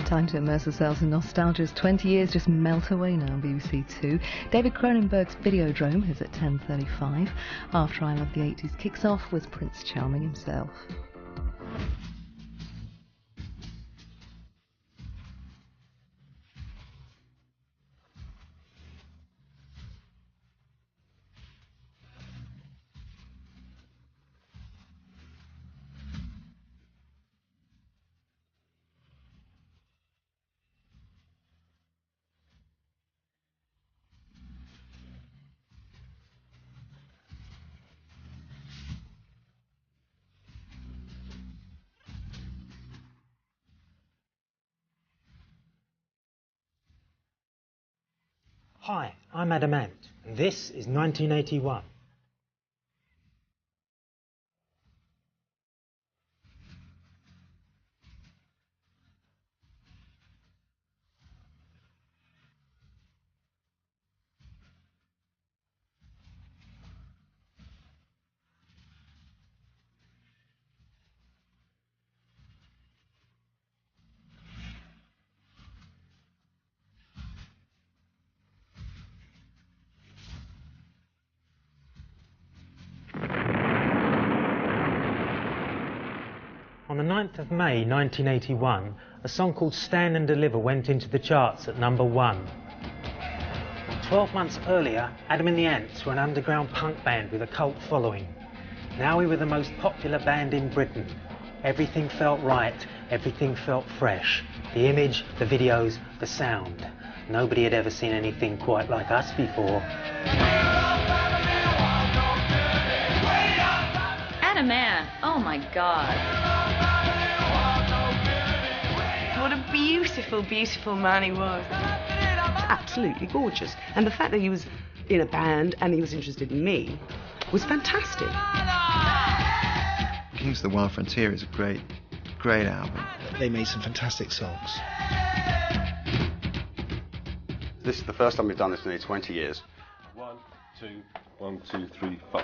Time to immerse ourselves in nostalgia's 20 years just melt away now on BBC Two. David Cronenberg's Videodrome is at 10:35. After I Love the 80s kicks off with Prince Charming himself. Hi, I'm Adam Ant, and this is 1981. On the 9th of May 1981, a song called Stand and Deliver went into the charts at #1. 12 months earlier, Adam and the Ants were an underground punk band with a cult following. Now we were the most popular band in Britain. Everything felt right, everything felt fresh. The image, the videos, the sound. Nobody had ever seen anything quite like us before. Adam Ant, oh my God. What a beautiful, beautiful man he was. Absolutely gorgeous. And the fact that he was in a band and he was interested in me was fantastic. Kings of the Wild Frontier is a great album. They made some fantastic songs. This is the first time we've done this in nearly 20 years. 1, 2, 1, 2, 3, 4.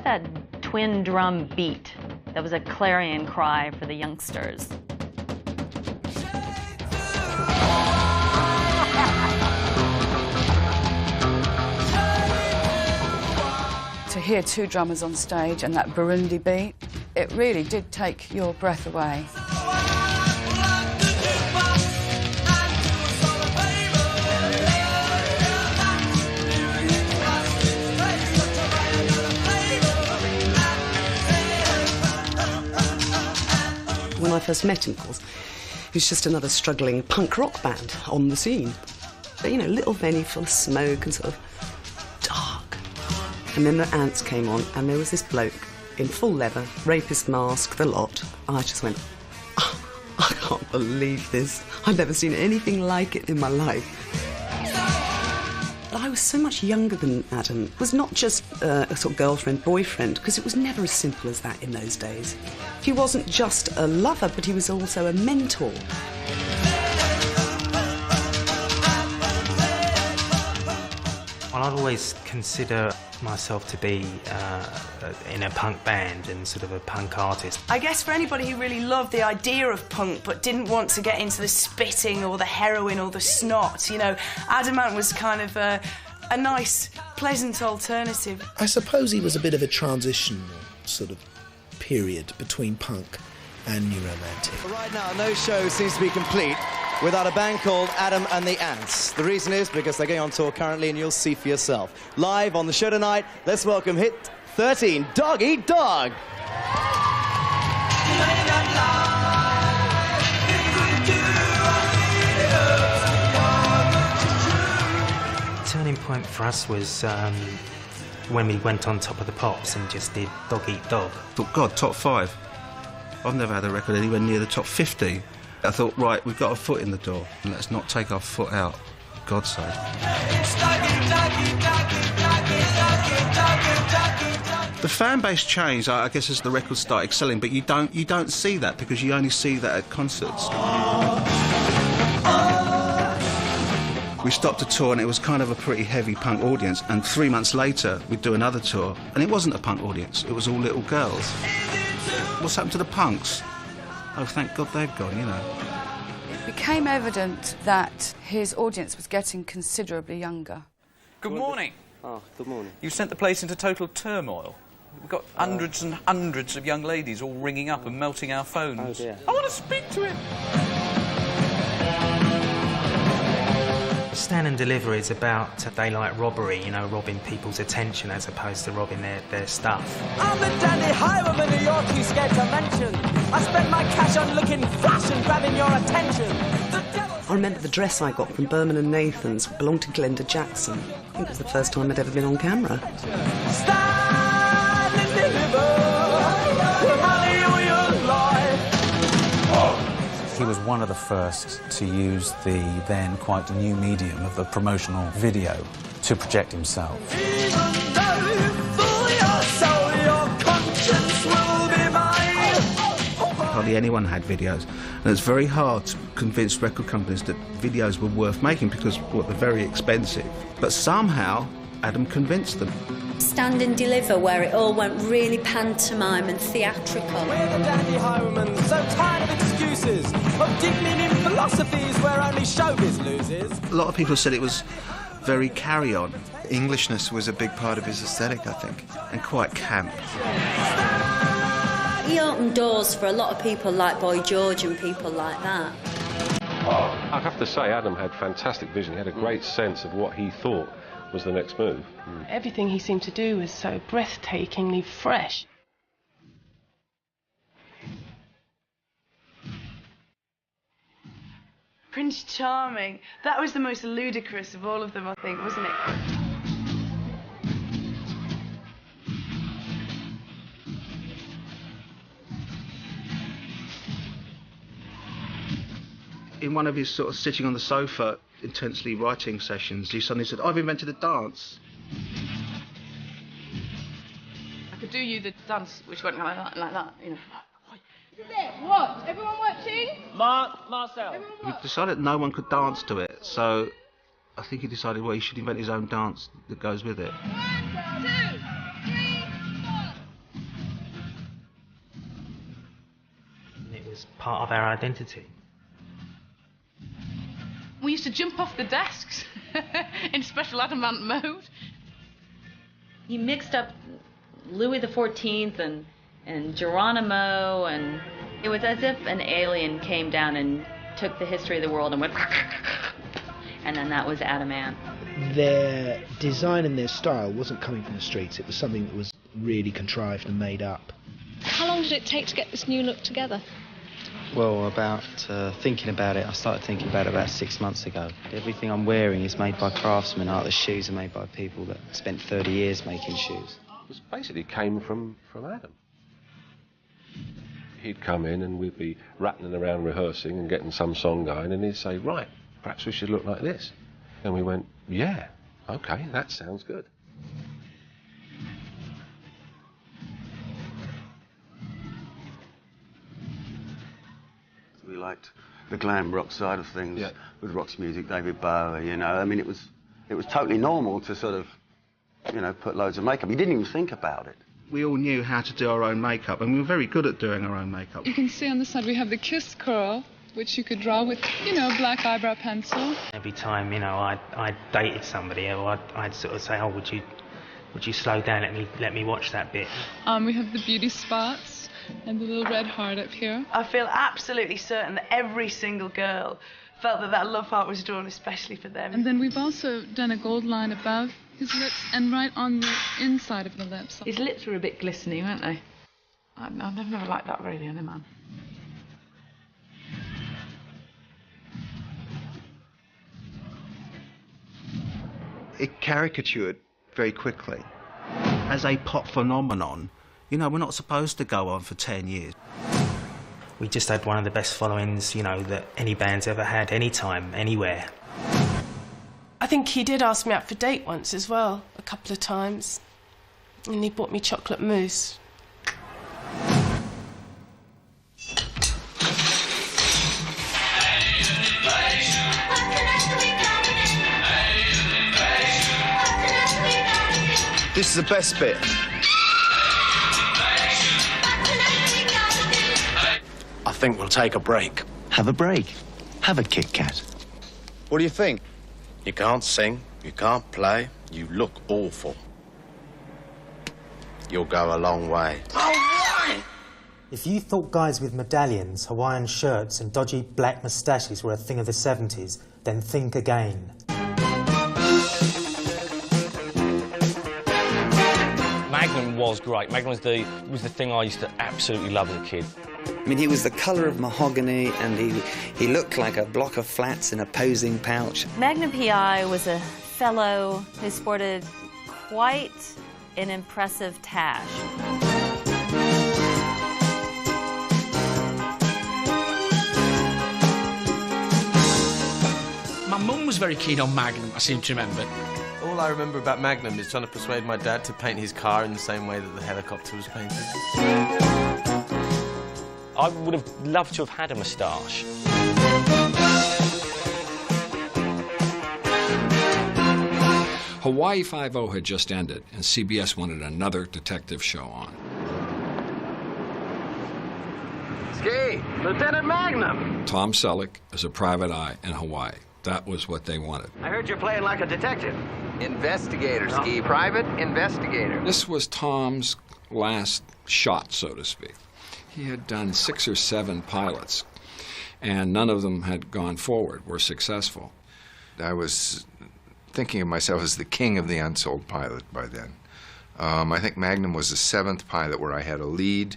That twin drum beat that was a clarion cry for the youngsters. To hear two drummers on stage and that Burundi beat, it really did take your breath away. When I first met him, of course, he was just another struggling punk rock band on the scene. But, you know, little venue full of smoke and sort of dark. And then the Ants came on, and there was this bloke in full leather, rapist mask, the lot. I just went, oh, I can't believe this. I've never seen anything like it in my life. I was so much younger than Adam. It was not just a sort of girlfriend, boyfriend, because it was never as simple as that in those days. He wasn't just a lover, but he was also a mentor. Well, I'd always consider myself to be in a punk band and sort of a punk artist. I guess for anybody who really loved the idea of punk but didn't want to get into the spitting or the heroin or the snot, you know, Adam Ant was kind of a nice, pleasant alternative. I suppose he was a bit of a transitional sort of period between punk and new romantic. Right now, no show seems to be complete without a band called Adam and the Ants. The reason is because they're going on tour currently, and you'll see for yourself. Live on the show tonight, let's welcome hit 13, Dog Eat Dog. Turning point for us was when we went on Top of the Pops and just did Dog Eat Dog. Thought, God, top 5. I've never had a record anywhere near the top 50. I thought, right, we've got a foot in the door, and let's not take our foot out, for God's sake. The fan base changed, I guess, as the records started selling, but you don't see that because you only see that at concerts. We stopped a tour and it was kind of a pretty heavy punk audience, and 3 months later we'd do another tour and it wasn't a punk audience, it was all little girls. What's happened to the punks? Oh, thank God they've gone, you know. It became evident that his audience was getting considerably younger. Good morning. Oh, good morning. You've sent the place into total turmoil. We've got hundreds and hundreds of young ladies all ringing up and melting our phones. Oh, dear. I want to speak to him. Stand and Deliver is about daylight robbery, you know, robbing people's attention as opposed to robbing their stuff. I'm the dandy highwayman New York you scared to mention. I spend my cash on looking flash and grabbing your attention. I remember the dress I got from Berman and Nathan's belonged to Glenda Jackson. I think it was the first time I'd ever been on camera. Stand and deliver the money of your life. He was one of the first to use the then quite new medium of a promotional video to project himself. Even though you fool your soul, your conscience will be mine. Hardly anyone had videos, and it's very hard to convince record companies that videos were worth making because, well, they're very expensive. But somehow Adam convinced them. Stand and Deliver, where it all went really pantomime and theatrical. We're the dandy highwaymen, so tired of excuses, of dealing in philosophies where only showbiz loses. A lot of people said it was very carry-on. Englishness was a big part of his aesthetic, I think. And quite camp. He opened doors for a lot of people like Boy George and people like that. I have to say, Adam had fantastic vision. He had a great sense of what he thought was the next move. Everything he seemed to do was so breathtakingly fresh. Prince Charming. That was the most ludicrous of all of them, I think, wasn't it? In one of his sort of sitting on the sofa, intensely writing sessions, he suddenly said, I've invented a dance. I could do you the dance which went like that, you know. What? Everyone watching? Marcel. He decided no one could dance to it, so I think he decided, well, he should invent his own dance that goes with it. 1, 2, 3, 4. It was part of our identity. We used to jump off the desks in special adamant mode. He mixed up Louis XIV and Geronimo, and it was as if an alien came down and took the history of the world and went and then that was Adam Ant. Their design and their style wasn't coming from the streets, it was something that was really contrived and made up. How long did it take to get this new look together? Well, thinking about it, I started thinking about it about 6 months ago. Everything I'm wearing is made by craftsmen, like the shoes are made by people that spent 30 years making shoes. It basically came from Adam. He'd come in and we'd be rattling around rehearsing and getting some song going, and he'd say, right, perhaps we should look like this. And we went, yeah, okay, that sounds good. We liked the glam rock side of things, with Rock's music, David Bowie, you know. I mean, it was totally normal to sort of, you know, put loads of makeup. You didn't even think about it. We all knew how to do our own makeup, and we were very good at doing our own makeup. You can see on the side we have the kiss curl, which you could draw with, you know, black eyebrow pencil. Every time, you know, I dated somebody, or I'd sort of say, oh, would you slow down, let me watch that bit. We have the beauty spots and the little red heart up here. I feel absolutely certain that every single girl felt that love heart was drawn especially for them. And then we've also done a gold line above his lips and right on the inside of the lips. His lips were a bit glistening, weren't they? I've never liked that really in a man. It caricatured very quickly. As a pop phenomenon, you know, we're not supposed to go on for 10 years. We just had one of the best followings, you know, that any band's ever had, anytime, anywhere. I think he did ask me out for a date once as well, a couple of times. And he bought me chocolate mousse. This is the best bit. I think we'll take a break. Have a break. Have a Kit Kat. What do you think? You can't sing, you can't play, you look awful. You'll go a long way. If you thought guys with medallions, Hawaiian shirts and dodgy black moustaches were a thing of the 70s, then think again. Magnum was great. Magnum was the thing I used to absolutely love as a kid. I mean, he was the colour of mahogany, and he looked like a block of flats in a posing pouch. Magnum P.I. was a fellow who sported quite an impressive tash. My mum was very keen on Magnum, I seem to remember. All I remember about Magnum is trying to persuade my dad to paint his car in the same way that the helicopter was painted. I would have loved to have had a moustache. Hawaii Five-0 had just ended, and CBS wanted another detective show on. Ski, Lieutenant Magnum. Tom Selleck as a private eye in Hawaii. That was what they wanted. I heard you're playing like a detective. Investigator, Ski. Private investigator. This was Tom's last shot, so to speak. He had done 6 or 7 pilots, and none of them had gone forward, were successful. I was thinking of myself as the king of the unsold pilot by then. I think Magnum was the 7th pilot where I had a lead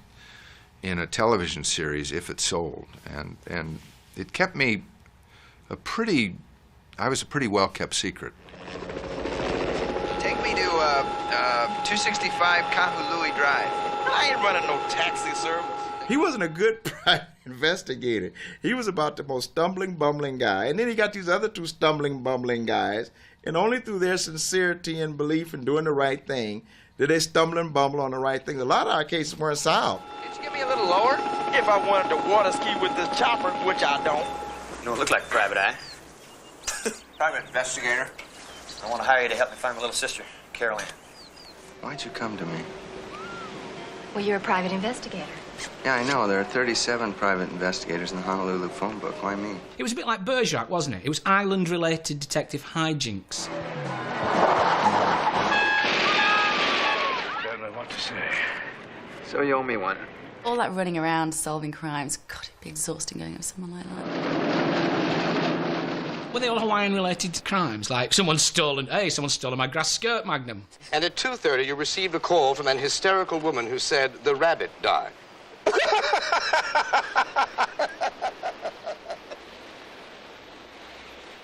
in a television series if it sold, and it kept me I was a pretty well-kept secret. Take me to 265 Kahului Drive. I ain't running no taxi service. He wasn't a good private investigator. He was about the most stumbling, bumbling guy. And then he got these other 2 stumbling, bumbling guys, and only through their sincerity and belief in doing the right thing did they stumble and bumble on the right thing. A lot of our cases weren't solved. Could you get me a little lower? If I wanted to water ski with this chopper, which I don't. You don't look like a private eye. Private investigator. I want to hire you to help me find my little sister, Carol Ann. Why'd you come to me? Well, you're a private investigator. Yeah, I know. There are 37 private investigators in the Honolulu phone book. Why me? It was a bit like Bergerac, wasn't it? It was island-related detective hijinks. Don't know what to say. So you owe me one. All that running around solving crimes, God, it'd be exhausting going with someone like that. Were they all Hawaiian-related crimes? Like, someone's stolen my grass skirt, Magnum. And at 2:30, you received a call from an hysterical woman who said the rabbit died.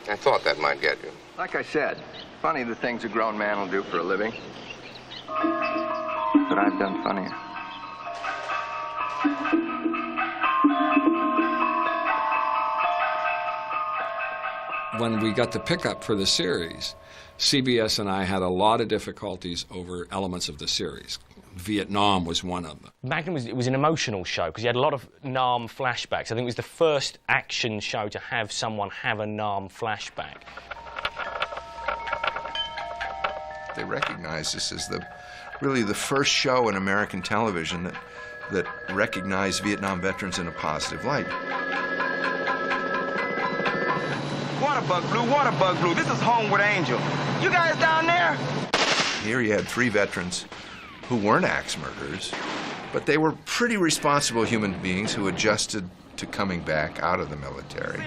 I thought that might get you. Like I said, funny the things a grown man will do for a living. But I've done funnier. When we got the pickup for the series, CBS and I had a lot of difficulties over elements of the series. Vietnam was one of them. Magnum was an emotional show because you had a lot of Nam flashbacks. I think it was the first action show to have someone have a Nam flashback. They recognized this as really the first show in American television that recognized Vietnam veterans in a positive light. Water bug blue. This is Homeward Angel. You guys down there? Here you had 3 veterans who weren't axe murderers, but they were pretty responsible human beings who adjusted to coming back out of the military.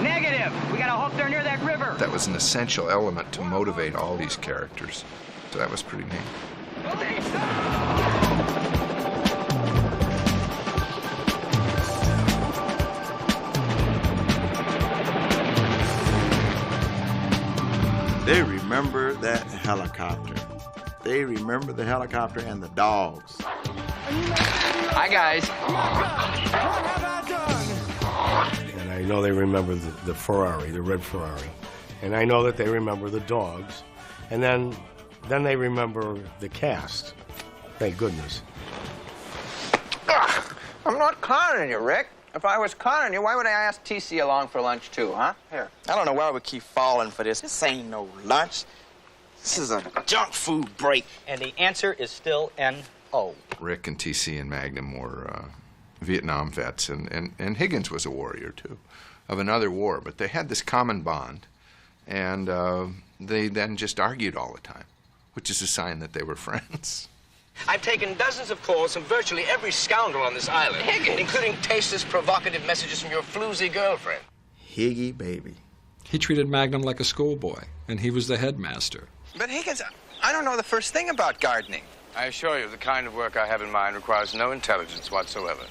Negative. We got a hook there near that river. That was an essential element to motivate all these characters. So that was pretty neat. They remember that helicopter. They remember the helicopter and the dogs. Hi, guys. And I know they remember the Ferrari, the red Ferrari. And I know that they remember the dogs. And then they remember the cast. Thank goodness. Ugh, I'm not conning you, Rick. If I was conning you, why would I ask TC along for lunch, too, huh? Here. I don't know why we keep falling for this. This ain't no lunch. This is a junk food break. And the answer is still N-O. Rick and TC and Magnum were Vietnam vets, and Higgins was a warrior, too, of another war. But they had this common bond, and they then just argued all the time, which is a sign that they were friends. I've taken dozens of calls from virtually every scoundrel on this island, including tasteless, provocative messages from your floozy girlfriend. Higgy baby. He treated Magnum like a schoolboy, and he was the headmaster. But Higgins, I don't know the first thing about gardening. I assure you, the kind of work I have in mind requires no intelligence whatsoever.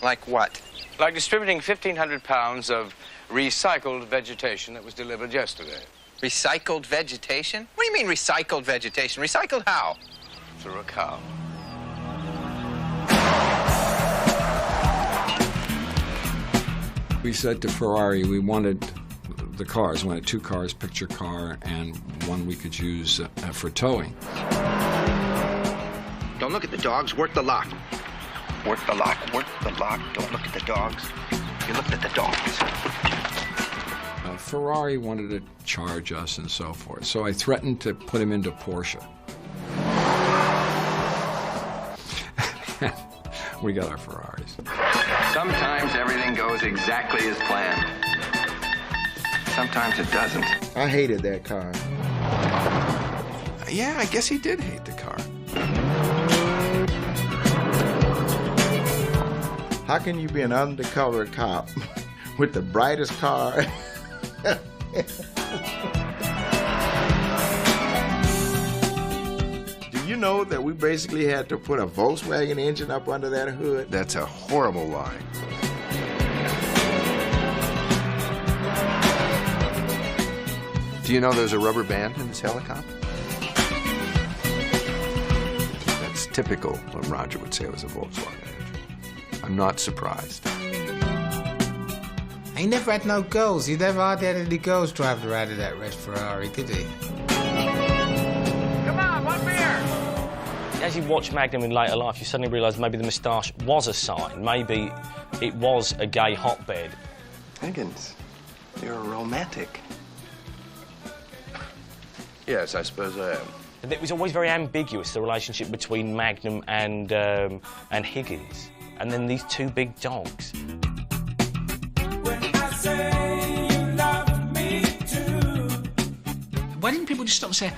Like what? Like distributing 1,500 pounds of recycled vegetation that was delivered yesterday. Recycled vegetation? What do you mean recycled vegetation? Recycled how? Through a cow. We said to Ferrari we wanted the cars. We wanted 2 cars, picture car, and one we could use for towing. Don't look at the dogs, work the lock. Work the lock, work the lock. Don't look at the dogs. You looked at the dogs. Ferrari wanted to charge us and so forth, so I threatened to put him into Porsche. We got our Ferraris. Sometimes everything goes exactly as planned. Sometimes it doesn't. I hated that car. Yeah, I guess he did hate the car. How can you be an undercover cop with the brightest car? Do you know that we basically had to put a Volkswagen engine up under that hood? That's a horrible lie. Do you know there's a rubber band in this helicopter? That's typical what Roger would say it was a Volkswagen engine. I'm not surprised. He never had no girls. He never had any girls driving around in that red Ferrari, did he? Come on, one beer! As you watch Magnum in later life, you suddenly realise maybe the moustache was a sign. Maybe it was a gay hotbed. Higgins, you're a romantic. Yes, I suppose I am. And it was always very ambiguous, the relationship between Magnum and Higgins. And then these 2 big dogs. Why didn't people just stop and say,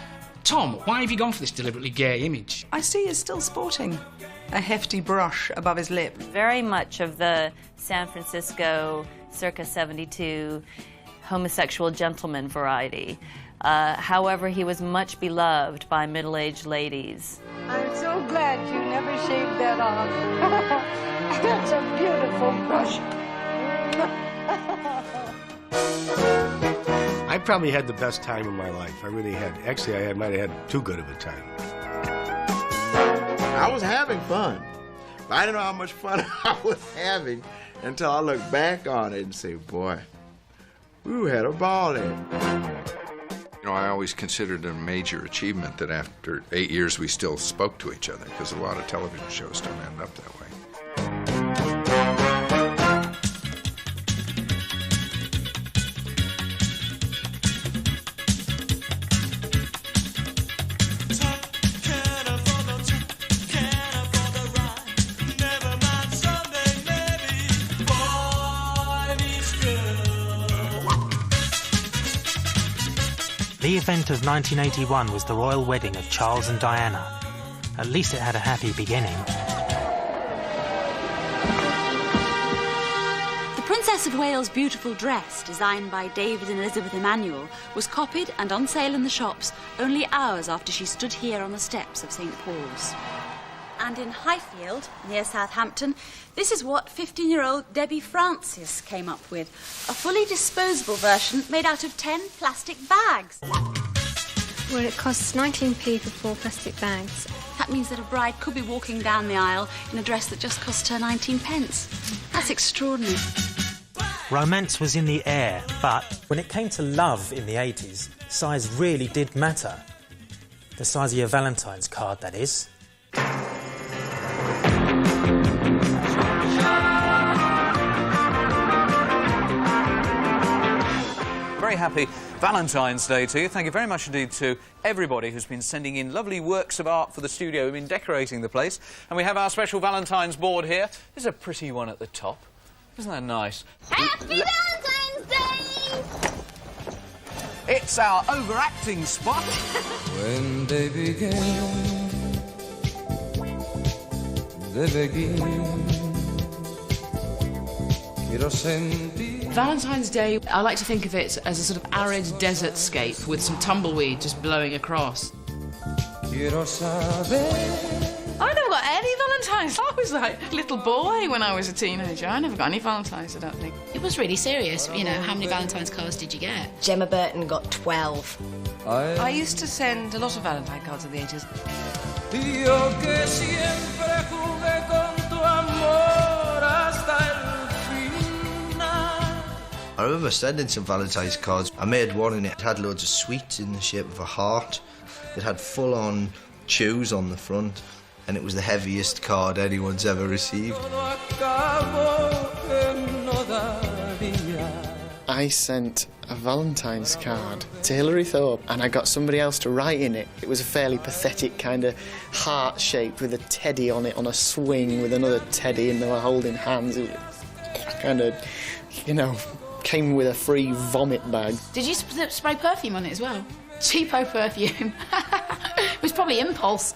Tom, why have you gone for this deliberately gay image? I see he's still sporting a hefty brush above his lip. Very much of the San Francisco circa 72 homosexual gentleman variety. However, he was much beloved by middle-aged ladies. I'm so glad you never shaved that off. That's a beautiful brush. I probably had the best time of my life. I really had. Actually, I might have had too good of a time. I was having fun. But I didn't know how much fun I was having until I look back on it and say, boy, we had a ball there. You know, I always considered it a major achievement that after 8 years we still spoke to each other, because a lot of television shows don't end up that way. The event of 1981 was the royal wedding of Charles and Diana. At least it had a happy beginning. The Princess of Wales' beautiful dress, designed by David and Elizabeth Emanuel, was copied and on sale in the shops only hours after she stood here on the steps of St. Paul's. And in Highfield, near Southampton, this is what 15-year-old Debbie Francis came up with. A fully disposable version made out of 10 plastic bags. Well, it costs 19p for 4 plastic bags. That means that a bride could be walking down the aisle in a dress that just cost her 19 pence. That's extraordinary. Romance was in the air, but when it came to love in the 80s, size really did matter. The size of your Valentine's card, that is. Very happy Valentine's Day to you. Thank you very much indeed to everybody who's been sending in lovely works of art for the studio. We've been decorating the place. And we have our special Valentine's board here. There's a pretty one at the top. Isn't that nice? Happy Valentine's Day! It's our overacting spot. When they begin, they begin. Valentine's Day, I like to think of it as a sort of arid desert scape with some tumbleweed just blowing across. I never got any Valentines. I was like a little boy when I was a teenager. I never got any Valentines, I don't think. It was really serious. You know, how many Valentine's cards did you get? Gemma Burton got 12. I used to send a lot of Valentine cards in the 80s. I remember sending some Valentine's cards. I made one and it had loads of sweets in the shape of a heart. It had full-on chews on the front, and it was the heaviest card anyone's ever received. I sent a Valentine's card to Hilary Thorpe, and I got somebody else to write in it. It was a fairly pathetic kind of heart shape with a teddy on it on a swing with another teddy, and they were holding hands. It was kind of, you know, came with a free vomit bag. Did you spray perfume on it as well? Cheapo perfume. It was probably impulse.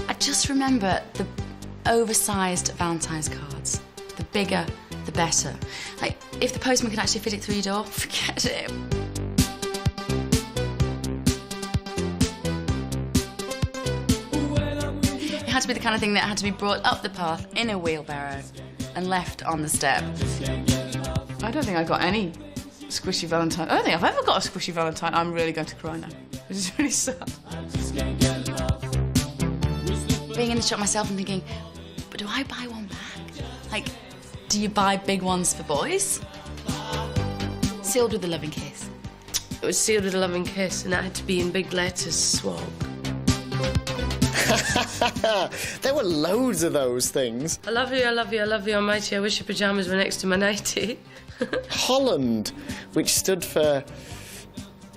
I just remember the oversized Valentine's cards. The bigger, the better. Like, if the postman could actually fit it through your door, forget it. It had to be the kind of thing that had to be brought up the path in a wheelbarrow and left on the step. I don't think I got any squishy Valentine. I don't think I've ever got a squishy Valentine. I'm really going to cry now. This is really sad. Being in the shop myself and thinking, but do I buy one back? Like, do you buy big ones for boys? Sealed with a loving kiss. It was sealed with a loving kiss, and that had to be in big letters, swag. There were loads of those things. I love you, I love you, I love you, almighty. I wish your pyjamas were next to my nightie. Holland, which stood for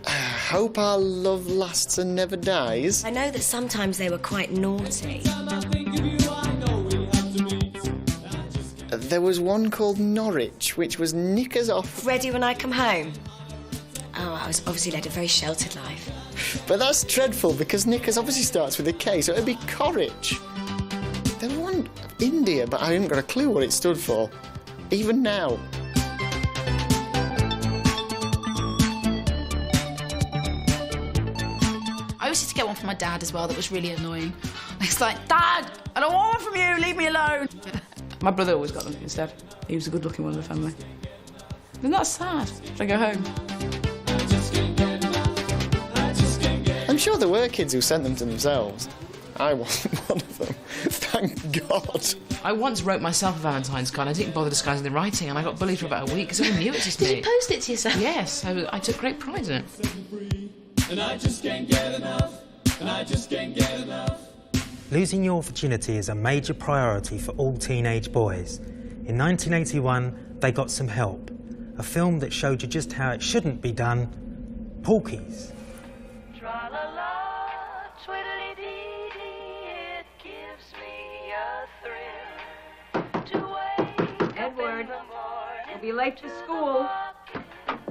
Hope Our Love Lasts and Never Dies. I know that sometimes they were quite naughty. There was one called Norwich, which was knickers off. Ready when I come home? Oh, I was obviously led a very sheltered life. But that's dreadful because knickers obviously starts with a K, so it'd be Corrich. There was one India, but I haven't got a clue what it stood for, even now. I used to get one from my dad as well that was really annoying. It's like, Dad, I don't want one from you, leave me alone. My brother always got them instead. He was the good-looking one of the family. Isn't that sad? Should I go home? I'm sure there were kids who sent them to themselves. I wasn't one of them, thank God. I once wrote myself a Valentine's card. I didn't bother disguising the writing, and I got bullied for about a week because I knew it was just me. Did you post it to yourself? Yes, I took great pride in it. And I just can't get enough, and I just can't get enough. Losing your virginity is a major priority for all teenage boys. In 1981, they got some help. A film that showed you just how it shouldn't be done, Porky's. Edward, you'll be late to school.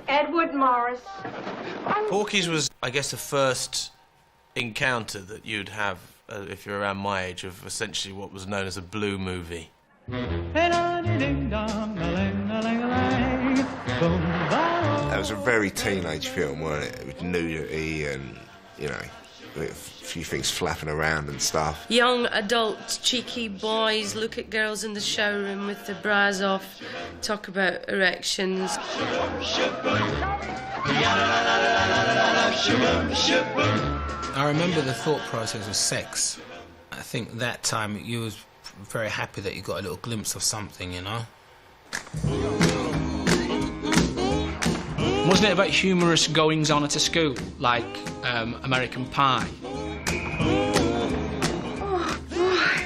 Edward Morris. Porky's was, I guess, the first encounter that you'd have, if you're around my age, of essentially what was known as a blue movie. That was a very teenage film, wasn't it? With nudity and, you know, a few things flapping around and stuff. Young adult cheeky boys look at girls in the showroom with their bras off, talk about erections. I remember the thought process of sex. I think that time you was very happy that you got a little glimpse of something, you know? Wasn't it about humorous goings-on at a school, like American Pie? Oh, boy.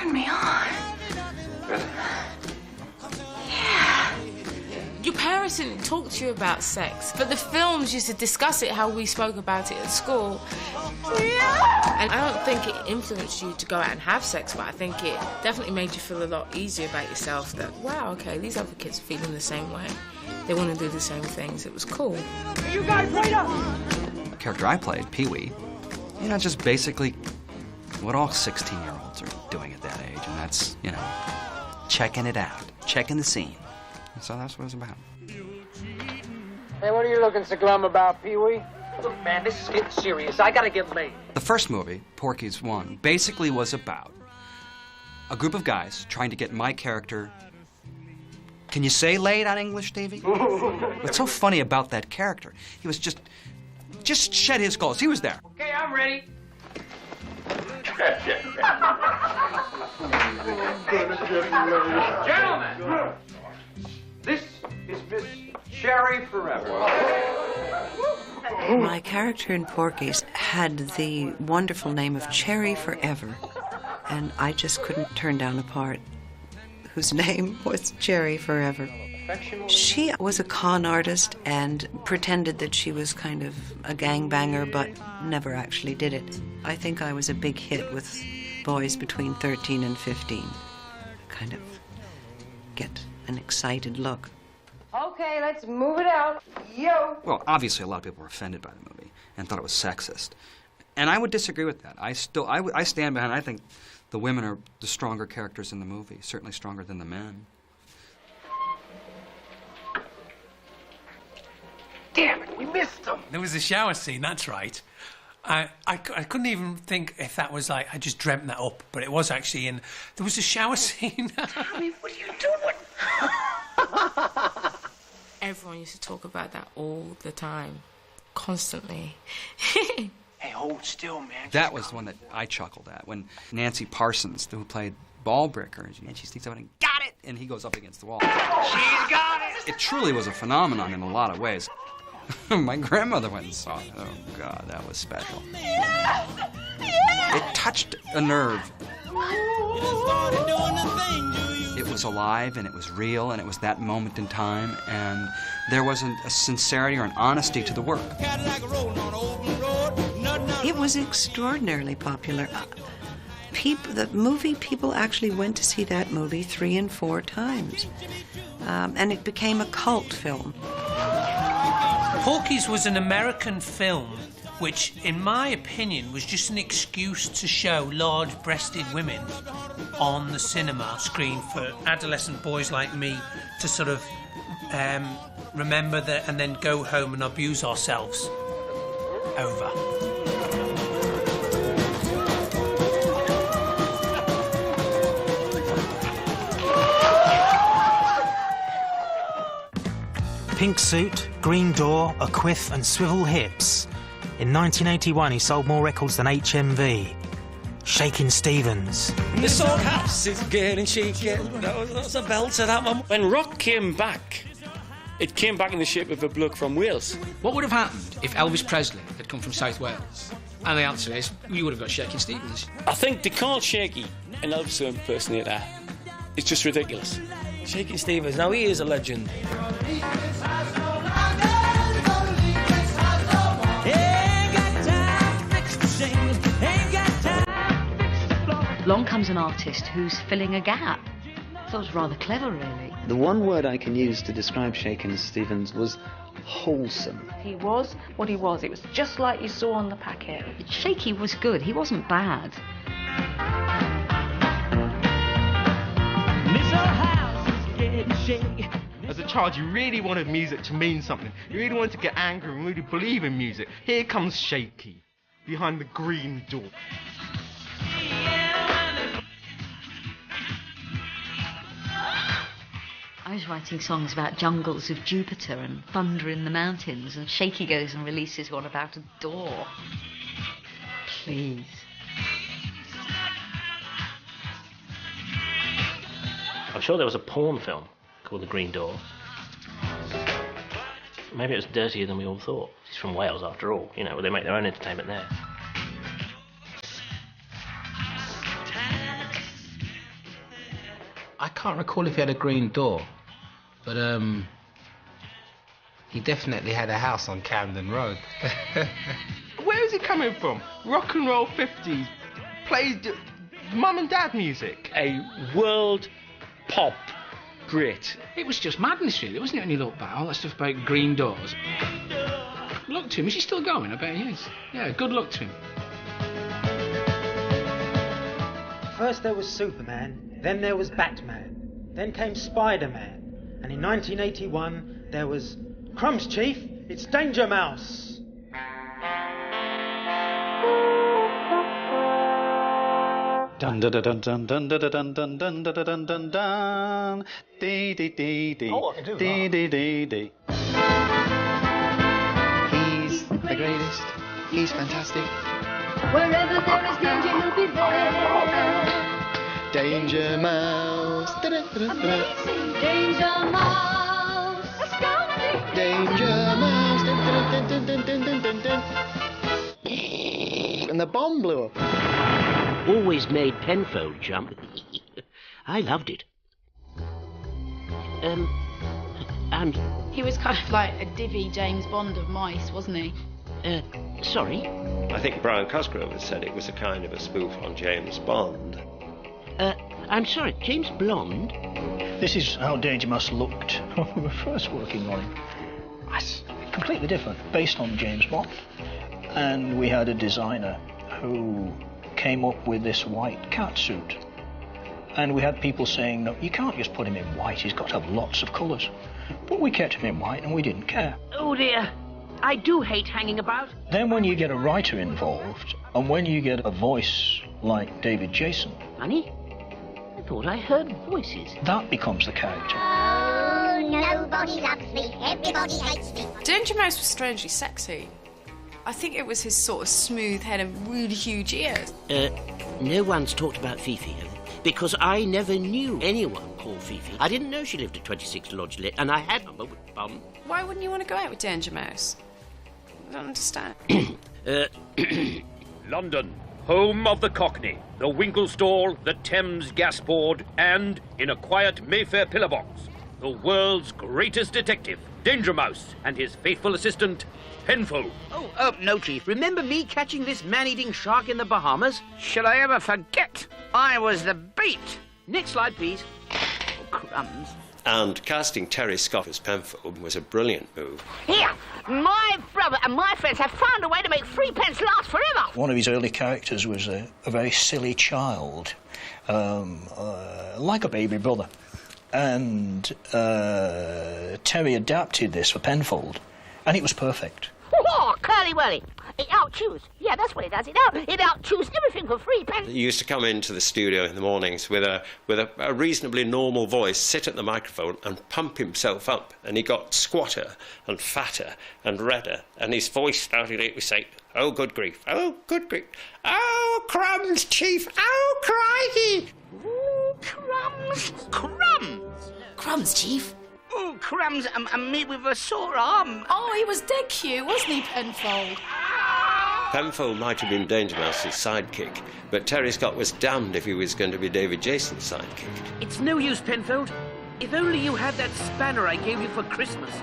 Turn me on. Yeah. Your parents didn't talk to you about sex, but the films used to discuss it how we spoke about it at school. Yeah. And I don't think it influenced you to go out and have sex, but I think it definitely made you feel a lot easier about yourself that, wow, okay, these other kids are feeling the same way. They want to do the same things. It was cool. You guys, wait up! The character I played, Pee-wee, you know, just basically what all 16-year-olds are doing at that age, and that's, you know, checking it out, checking the scene. And so that's what it was about. Hey, what are you looking so glum about, Pee-wee? Look, man, this is getting serious. I gotta get laid. The first movie, Porky's 1, basically was about a group of guys trying to get my character... Can you say laid on English, Davey? What's so funny about that character? He was just shed his clothes. He was there. Okay, I'm ready. Gentlemen, this is Miss Cherry Forever. My character in Porky's had the wonderful name of Cherry Forever, and I just couldn't turn down a part whose name was Cherry Forever. She was a con artist and pretended that she was kind of a gangbanger, but never actually did it. I think I was a big hit with boys between 13 and 15. Kind of get an excited look. Okay, let's move it out. Yo! Well, obviously a lot of people were offended by the movie and thought it was sexist. And I would disagree with that. I stand behind it. I think the women are the stronger characters in the movie, certainly stronger than the men. Damn it, we missed them. There was a shower scene, that's right. I couldn't even think if that was like, I just dreamt that up, but it was actually in... There was a shower scene. Tommy, what are you doing? Everyone used to talk about that all the time, constantly. Hey, hold still, man. That was the one that I chuckled at, when Nancy Parsons, who played Ballbreaker, and she sneaks up and got it, and he goes up against the wall. She's got it! It truly was a phenomenon in a lot of ways. My grandmother went and saw it. Oh, God, that was special. Yes! It touched a nerve. It was alive, and it was real, and it was that moment in time, and there wasn't a sincerity or an honesty to the work. It was extraordinarily popular. The movie, people actually went to see that movie 3 and 4 times. And it became a cult film. Porky's was an American film which, in my opinion, was just an excuse to show large-breasted women on the cinema screen for adolescent boys like me to sort of remember that and then go home and abuse ourselves over. Pink suit, green door, a quiff and swivel hips. In 1981 he sold more records than HMV. Shakin' Stevens. This old house is getting shaken. That's a belter, that one. When rock came back, it came back in the shape of a bloke from Wales. What would have happened if Elvis Presley had come from South Wales? And the answer is, you would have got Shakin' Stevens. I think they call Shaky an Elvis impersonator. It's just ridiculous. Shakin' Stevens, now he is a legend. Along comes an artist who's filling a gap. I thought it was rather clever, really. The one word I can use to describe Shakin' Stevens was wholesome. He was what he was. It was just like you saw on the packet. Shaky was good. He wasn't bad. As a child, you really wanted music to mean something. You really wanted to get angry and really believe in music. Here comes Shaky, behind the green door. I was writing songs about jungles of Jupiter and thunder in the mountains, and Shaky goes and releases one about a door. Please. I'm sure there was a porn film called The Green Door. Maybe it was dirtier than we all thought. He's from Wales, after all. You know, they make their own entertainment there. I can't recall if he had a green door, but he definitely had a house on Camden Road. Where is he coming from? Rock and roll 50s, played mum and dad music. A world pop great. It was just madness, really, wasn't it, when you look back? All that stuff about green doors. Look to him. Is he still going? I bet he is. Yeah, good luck to him. First there was Superman, then there was Batman, then came Spider-Man, and in 1981 there was Crumbs, Chief, it's Danger Mouse. Dun dun dun dun dun dun dun dun dun dun dun dun dun. Dee dee dee dee. Oh, I can do that. Dee dee dee dee. He's the greatest. He's fantastic. Wherever there is danger, he'll be there. Danger Mouse. Amazing Danger Mouse. Astounding Danger Mouse. Dun, dun, dun, dun, dun, dun, dun. And the bomb blew up. Always made Penfold jump. I loved it. He was kind of like a divvy James Bond of mice, wasn't he? Sorry? I think Brian Cosgrove has said it was a kind of a spoof on James Bond. I'm sorry, James Blonde? This is how Danger Mouse looked when we were first working on him. That's completely different, based on James Bond. And we had a designer who came up with this white cat suit. And we had people saying, no, you can't just put him in white, he's got to have lots of colours. But we kept him in white and we didn't care. Oh dear, I do hate hanging about. Then when you get a writer involved, and when you get a voice like David Jason... Honey? I thought I heard voices. That becomes the character. Oh, nobody loves me. Everybody hates me. Danger Mouse was strangely sexy. I think it was his sort of smooth head and really huge ears. No one's talked about Fifi, because I never knew anyone called Fifi. I didn't know she lived at 26 Lodge Lit, and I had a moment. Why wouldn't you want to go out with Danger Mouse? I don't understand. London, home of the Cockney, the Winkle Stall, the Thames Gas Board, and, in a quiet Mayfair pillar box, the world's greatest detective, Danger Mouse, and his faithful assistant, Penfold. Oh, no, Chief. Remember me catching this man-eating shark in the Bahamas? Should I ever forget? I was the bait. Next slide, please. Oh, crumbs. And casting Terry Scott as Penfold was a brilliant move. Here, my brother and my friends have found a way to make 3 pence last forever. One of his early characters was a very silly child, like a baby brother. And Terry adapted this for Penfold, and it was perfect. Oh, curly whirly. It out-chews. Yeah, that's what it does. It out-chews everything for 3 pence. He used to come into the studio in the mornings with a reasonably normal voice, sit at the microphone and pump himself up. And he got squatter and fatter and redder. And his voice started to say, oh, good grief. Oh, good grief. Oh, crumbs, Chief. Oh, crikey. Ooh, crumbs. Crumbs. Crumbs, Chief. Oh, crumbs, and me with a sore arm. Oh, he was dead cute, wasn't he, Penfold? Penfold might have been Danger Mouse's sidekick, but Terry Scott was damned if he was going to be David Jason's sidekick. It's no use, Penfold. If only you had that spanner I gave you for Christmas.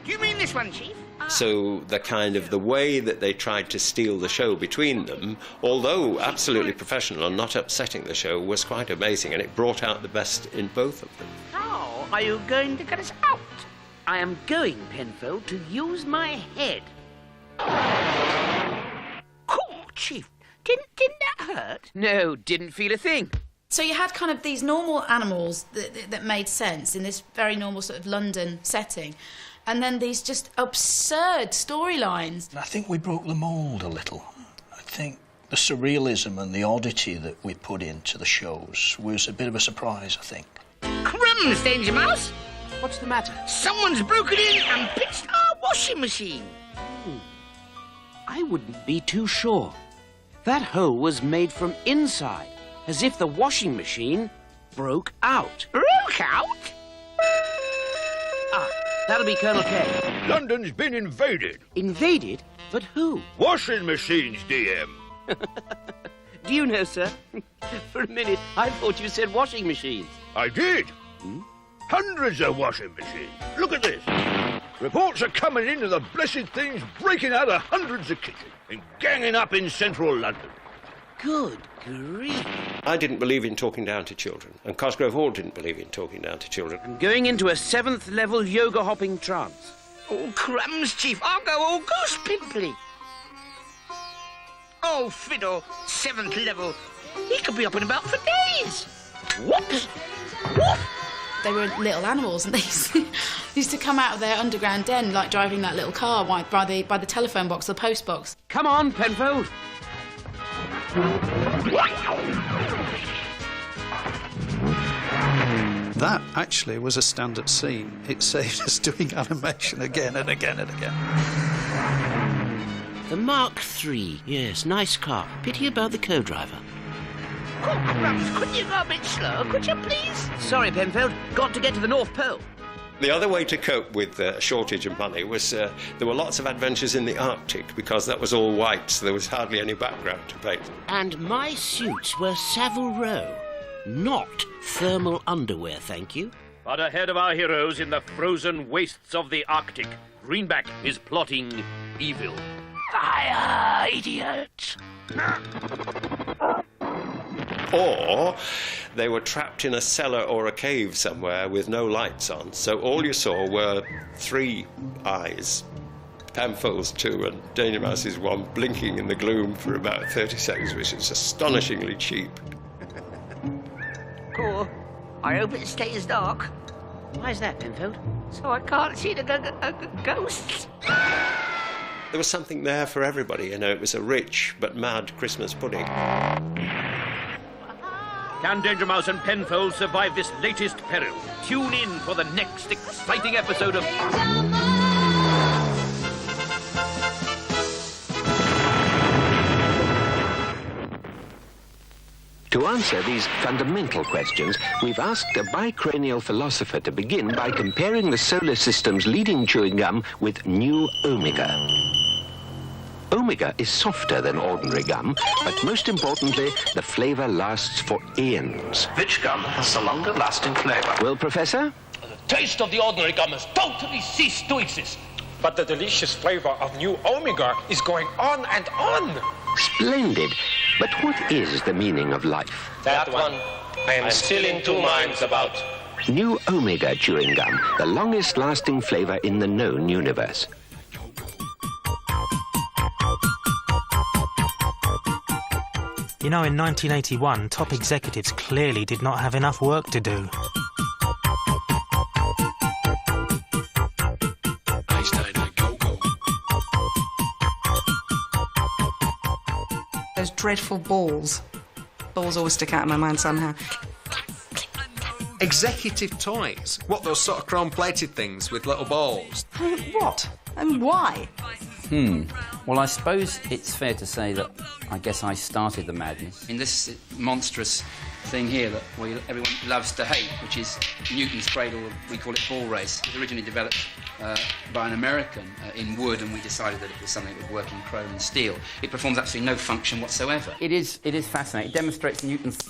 Do you mean this one, Chief? So the way that they tried to steal the show between them, although absolutely professional and not upsetting the show, was quite amazing, and it brought out the best in both of them. How are you going to get us out? I am going, Penfold, to use my head. Cool, Chief. Didn't that hurt? No, didn't feel a thing. So you had kind of these normal animals that made sense in this very normal sort of London setting, and then these just absurd storylines. I think we broke the mould a little. I think the surrealism and the oddity that we put into the shows was a bit of a surprise, I think. Crumbs, Danger Mouse. What's the matter? Someone's broken in and pitched our washing machine. I wouldn't be too sure. That hole was made from inside, as if the washing machine broke out. Broke out? Ah, that'll be Colonel K. London's been invaded. Invaded? But who? Washing machines, DM. Do you know, sir? For a minute, I thought you said washing machines. I did. Hundreds of washing machines. Look at this. Reports are coming in of the blessed things breaking out of hundreds of kitchens and ganging up in central London. Good grief. I didn't believe in talking down to children, and Cosgrove Hall didn't believe in talking down to children. I'm going into a 7th level yoga hopping trance. Oh, crumbs, Chief. I'll go all goose pimply. Oh, fiddle. 7th level. He could be up and about for days. Whoops. Woof. They were little animals, and they used to come out of their underground den, like driving that little car by the telephone box, the post box. Come on, Penfold. That actually was a standard scene. It saved us doing animation again and again and again. The Mark III. Yes, nice car. Pity about the co-driver. Oh, crumbs. Couldn't you go a bit slow, could you, please? Sorry, Penfold. Got to get to the North Pole. The other way to cope with a shortage of money was there were lots of adventures in the Arctic, because that was all white, so there was hardly any background to paint. And my suits were Savile Row, not thermal underwear, thank you. But ahead of our heroes in the frozen wastes of the Arctic, Greenback is plotting evil. Fire, idiot! Or they were trapped in a cellar or a cave somewhere with no lights on, so all you saw were 3 eyes. Penfold's 2 and Danger Mouse's 1 blinking in the gloom for about 30 seconds, which is astonishingly cheap. Cool. I hope it stays dark. Why is that, Penfold? So I can't see the ghosts. There was something there for everybody, you know. It was a rich but mad Christmas pudding. Can Danger Mouse and Penfold survive this latest peril? Tune in for the next exciting episode of... To answer these fundamental questions, we've asked a bicranial philosopher to begin by comparing the solar system's leading chewing gum with New Omega. Omega is softer than ordinary gum, but most importantly, the flavour lasts for eons. Which gum has the longer lasting flavour? Well, Professor? The taste of the ordinary gum has totally ceased to exist. But the delicious flavour of New Omega is going on and on. Splendid. But what is the meaning of life? That one I am still in 2 minds about. New Omega chewing gum, the longest lasting flavour in the known universe. You know, in 1981, top executives clearly did not have enough work to do. Those dreadful balls. Balls always stick out in my mind somehow. Executive toys. What, those sort of chrome-plated things with little balls? What? And why? Well, I suppose it's fair to say that I guess I started the madness. In this monstrous thing here that everyone loves to hate, which is Newton's cradle, we call it ball race. It was originally developed by an American in wood, and we decided that it was something that would work in chrome and steel. It performs absolutely no function whatsoever. It is fascinating. It demonstrates Newton's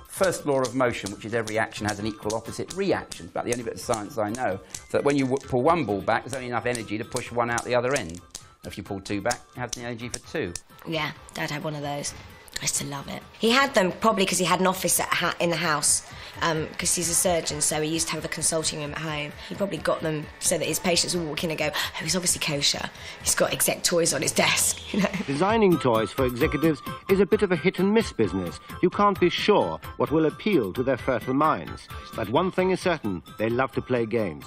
first law of motion, which is every action has an equal opposite reaction. It's about the only bit of science I know. So that when you pull one ball back, there's only enough energy to push one out the other end. If you pull 2 back, it has the energy for 2. Yeah, Dad had one of those. I used to love it. He had them probably because he had an office in the house, because he's a surgeon, so he used to have a consulting room at home. He probably got them so that his patients would walk in and go, oh, he's obviously kosher. He's got exec toys on his desk, you know. Designing toys for executives is a bit of a hit-and-miss business. You can't be sure what will appeal to their fertile minds. But one thing is certain, they love to play games.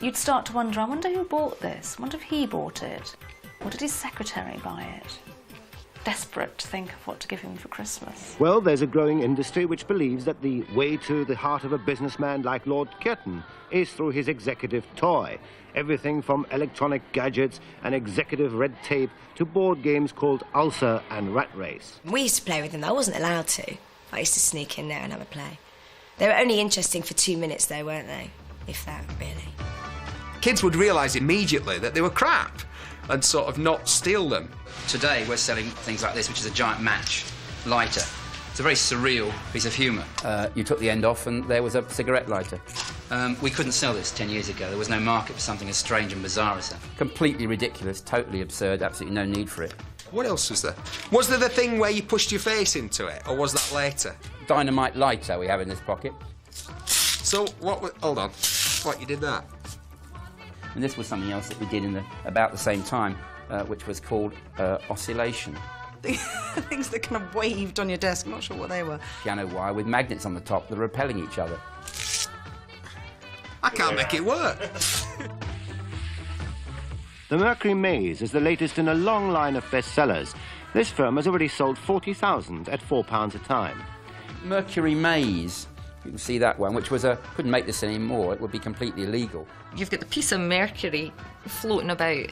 You'd start to wonder, I wonder who bought this? I wonder if he bought it? Or did his secretary buy it? Desperate to think of what to give him for Christmas. Well, there's a growing industry which believes that the way to the heart of a businessman like Lord Curtin is through his executive toy. Everything from electronic gadgets and executive red tape to board games called Ulcer and Rat Race. We used to play with them, though. I wasn't allowed to. I used to sneak in there and have a play. They were only interesting for 2 minutes, though, weren't they? If that, really. Kids would realise immediately that they were crap and sort of not steal them. Today we're selling things like this, which is a giant match lighter, It's a very surreal piece of humour. You took the end off and there was a cigarette lighter. We couldn't sell this 10 years ago. There was no market for something as strange and bizarre as that. Completely ridiculous, totally absurd, absolutely no need for it. What else was there? Was there the thing where you pushed your face into it, or was that later? Dynamite lighter we have in this pocket. So, what was... Hold on. What, you did that? And this was something else that we did in about the same time, which was called oscillation. Things that kind of waved on your desk, I'm not sure what they were. Piano wire with magnets on the top that are repelling each other. I can't make it work. The Mercury Maze is the latest in a long line of bestsellers. This firm has already sold 40,000 at £4 a time. Mercury Maze, you can see that one, which was couldn't make this anymore, it would be completely illegal. You've got the piece of mercury floating about,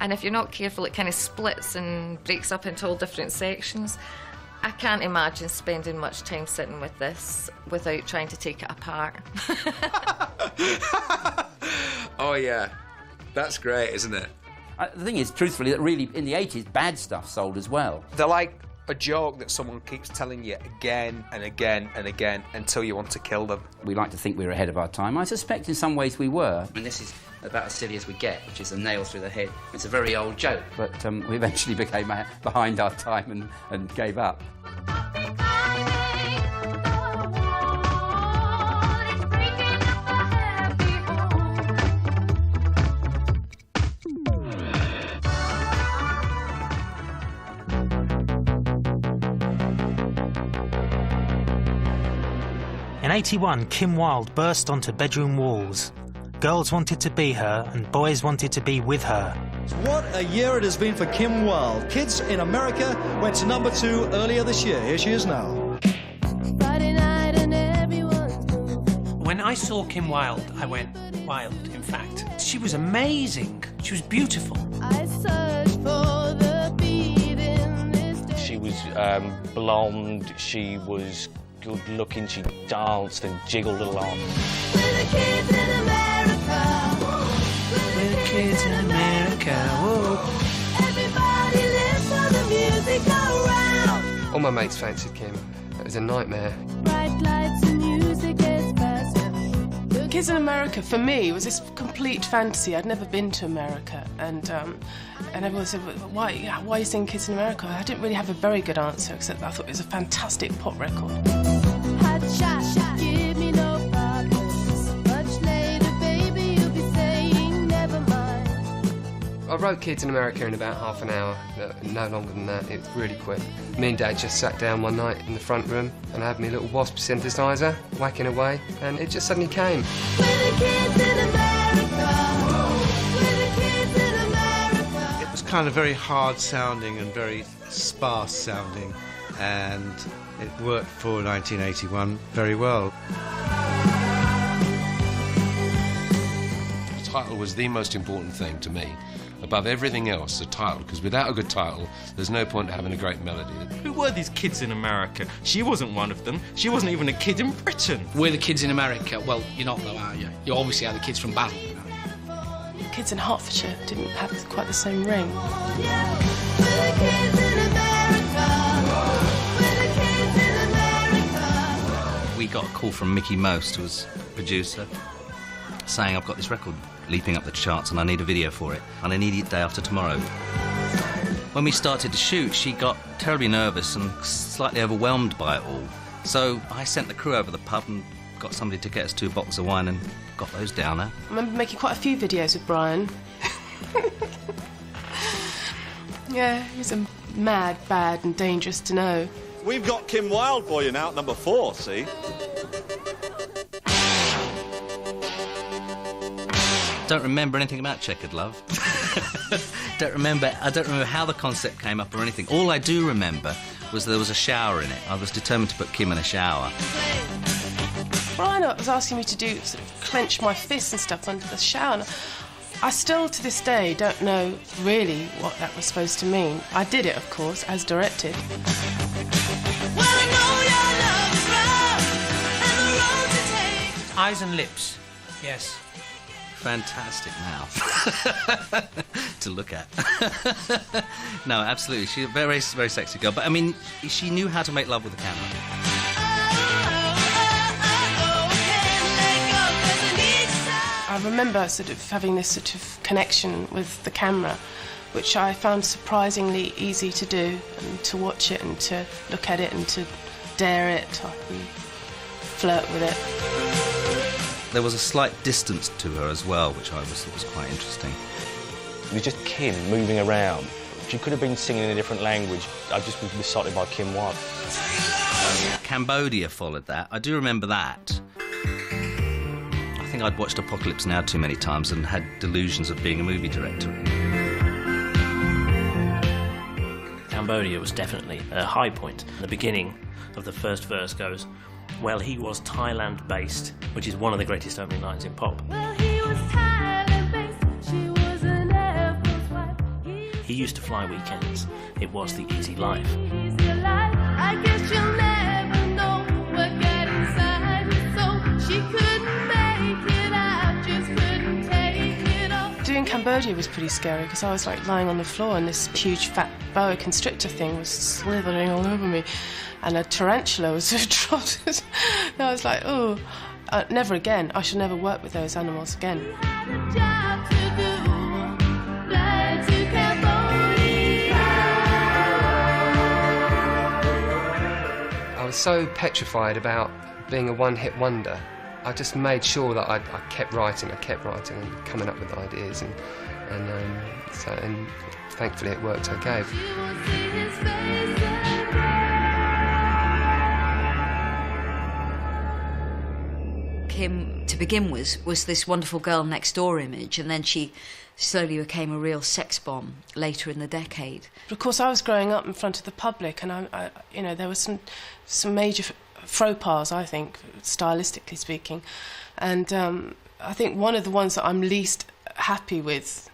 and if you're not careful, it kind of splits and breaks up into all different sections. I can't imagine spending much time sitting with this without trying to take it apart. Oh, yeah. That's great, isn't it? The thing is, truthfully, that really, in the 80s, bad stuff sold as well. They're like a joke that someone keeps telling you again and again and again until you want to kill them. We like to think we were ahead of our time. I suspect in some ways we were. And this is about as silly as we get, which is a nail through the head. It's a very old joke. But we eventually became behind our time and gave up. In '81, Kim Wilde burst onto bedroom walls. Girls wanted to be her and boys wanted to be with her. What a year it has been for Kim Wilde. Kids in America went to #2 earlier this year. Here she is now. When I saw Kim Wilde, I went wild, in fact. She was amazing. She was beautiful. She was blonde, she was good looking, she danced and jiggled along. We're the kids in America. We're the kids in America. Whoa. Everybody lives for the music around. All my mates fancied Kim. It was a nightmare. Bright lights and music gets faster. Kids in America, for me, was this complete fantasy. I'd never been to America, and everyone said, why are you saying Kids in America? I didn't really have a very good answer, except I thought it was a fantastic pop record. Hot shot, give me no problems. Much later, baby, you'll be saying never mind. I wrote Kids in America in about half an hour, no longer than that. It was really quick. Me and Dad just sat down one night in the front room and had me little wasp synthesizer, whacking away, and it just suddenly came. We're the kids in America. We're the kids in America. It was kind of very hard sounding and very sparse sounding, and it worked for 1981 very well. The title was the most important thing to me. Above everything else, the title, because without a good title, there's no point in having a great melody. Who were these kids in America? She wasn't one of them. She wasn't even a kid in Britain. We're the kids in America. Well, you're not though, are you? You obviously are the kids from Basel. Kids in Hertfordshire didn't have quite the same ring. We're the kids in America. We're the kids in America. We got a call from Mickey Most, who was producer, saying, I've got this record leaping up the charts and I need a video for it, and I need it day after tomorrow. When we started to shoot, she got terribly nervous and slightly overwhelmed by it all. So I sent the crew over the pub and got somebody to get us 2 bottles of wine and got those down there. I remember making quite a few videos with Brian. Yeah, he was a mad, bad and dangerous to know. We've got Kim Wilde for you now at #4, see? Don't remember anything about Checkered Love. I don't remember how the concept came up or anything. All I do remember was there was a shower in it. I was determined to put Kim in a shower. Brian was asking me to do sort of clench my fists and stuff under the shower. And I still, to this day, don't know really what that was supposed to mean. I did it, of course, as directed. Eyes and lips, yes. fantastic now to look at. No, absolutely. She's a very, very sexy girl. But, I mean, she knew how to make love with the camera. I remember sort of having this sort of connection with the camera, which I found surprisingly easy to do, and to watch it and to look at it and to dare it and flirt with it. There was a slight distance to her as well, which I thought was quite interesting. It was just Kim moving around. She could have been singing in a different language. I just was besotted by Kim Wilde. Cambodia followed that. I do remember that. I think I'd watched Apocalypse Now too many times and had delusions of being a movie director. Cambodia was definitely a high point. The beginning of the first verse goes, "Well, he was Thailand-based," which is one of the greatest opening lines in pop. Well, he was Thailand-based, she was an Air Force wife. He used to fly weekends. It was the easy life. Easy life. I guess you'll never know what got inside her soul. She couldn't make it out, just couldn't take it off. Doing Cambodia was pretty scary because I was like lying on the floor and this huge fat boa constrictor thing was slithering all over me, and a tarantula was sort of trotted. And I was like, oh, never again. I should never work with those animals again. I was so petrified about being a one-hit wonder. I just made sure that I kept writing and coming up with ideas, and thankfully it worked okay. Kim, to begin with, was this wonderful girl next door image, and then she slowly became a real sex bomb later in the decade. But of course, I was growing up in front of the public, and I you know, there were some major faux pas, I think, stylistically speaking, and I think one of the ones that I'm least happy with,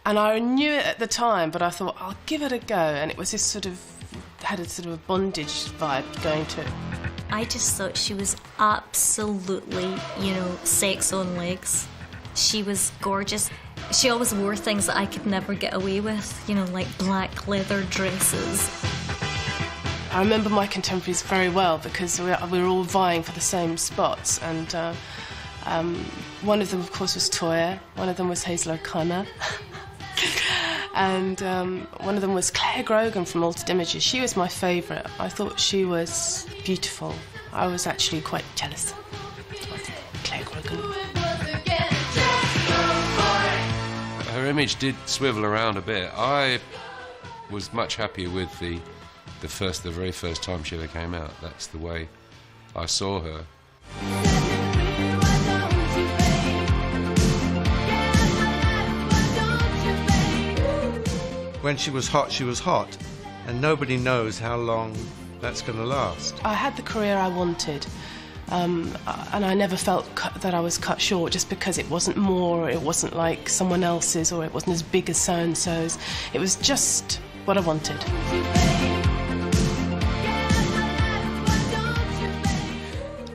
and I knew it at the time, but I thought I'll give it a go, and it was this sort of had a sort of a bondage vibe going to it. I just thought she was absolutely, you know, sex on legs. She was gorgeous. She always wore things that I could never get away with, you know, like black leather dresses. I remember my contemporaries very well because we were all vying for the same spots, and one of them, of course, was Toyah, one of them was Hazel O'Connor, and one of them was Claire Grogan from Altered Images. She was my favourite. I thought she was beautiful. I was actually quite jealous of Claire Grogan. Her image did swivel around a bit. I was much happier with the very first time she ever came out. That's the way I saw her. When she was hot, and nobody knows how long that's going to last. I had the career I wanted, and I never felt that I was cut short just because it wasn't more, it wasn't like someone else's, or it wasn't as big as so-and-so's. It was just what I wanted.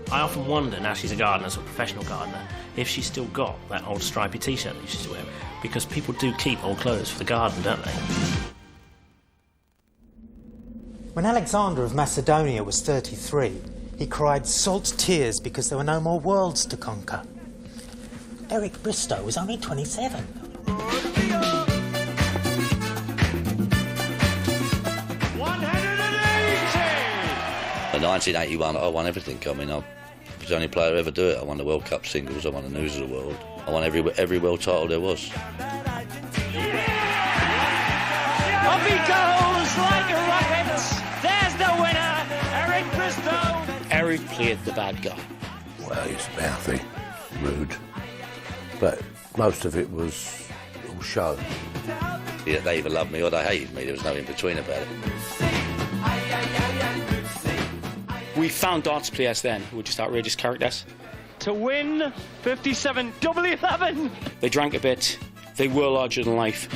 I often wonder, now she's a gardener, sort of professional gardener, if she's still got that old stripy t-shirt that she used to wear, because people do keep old clothes for the garden, don't they? When Alexander of Macedonia was 33, he cried salt tears because there were no more worlds to conquer. Eric Bristow was only 27. In 1981, I won everything. I mean, I was the only player to ever do it. I won the World Cup singles, I won the News of the World, I won every world title there was. Up he goes like a rocket. There's the winner, Eric Bristow. Eric played the bad guy. Well, he's mouthy, rude, but most of it was all show. Yeah, they either loved me or they hated me. There was no in between about it. We found dance players then who were just outrageous characters. To win 57 11. They drank a bit. They were larger than life.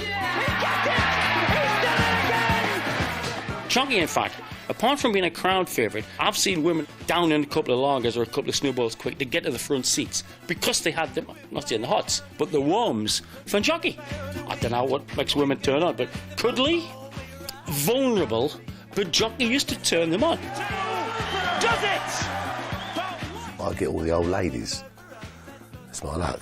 Chunky, in fact, Apart from being a crowd favourite, I've seen women down in a couple of lagers or a couple of snowballs quick to get to the front seats because they had them, not saying the hots, but the warms for jockey. I don't know what makes women turn on, but cuddly, vulnerable, but jockey used to turn them on. Does it? I get all the old ladies. It's my luck.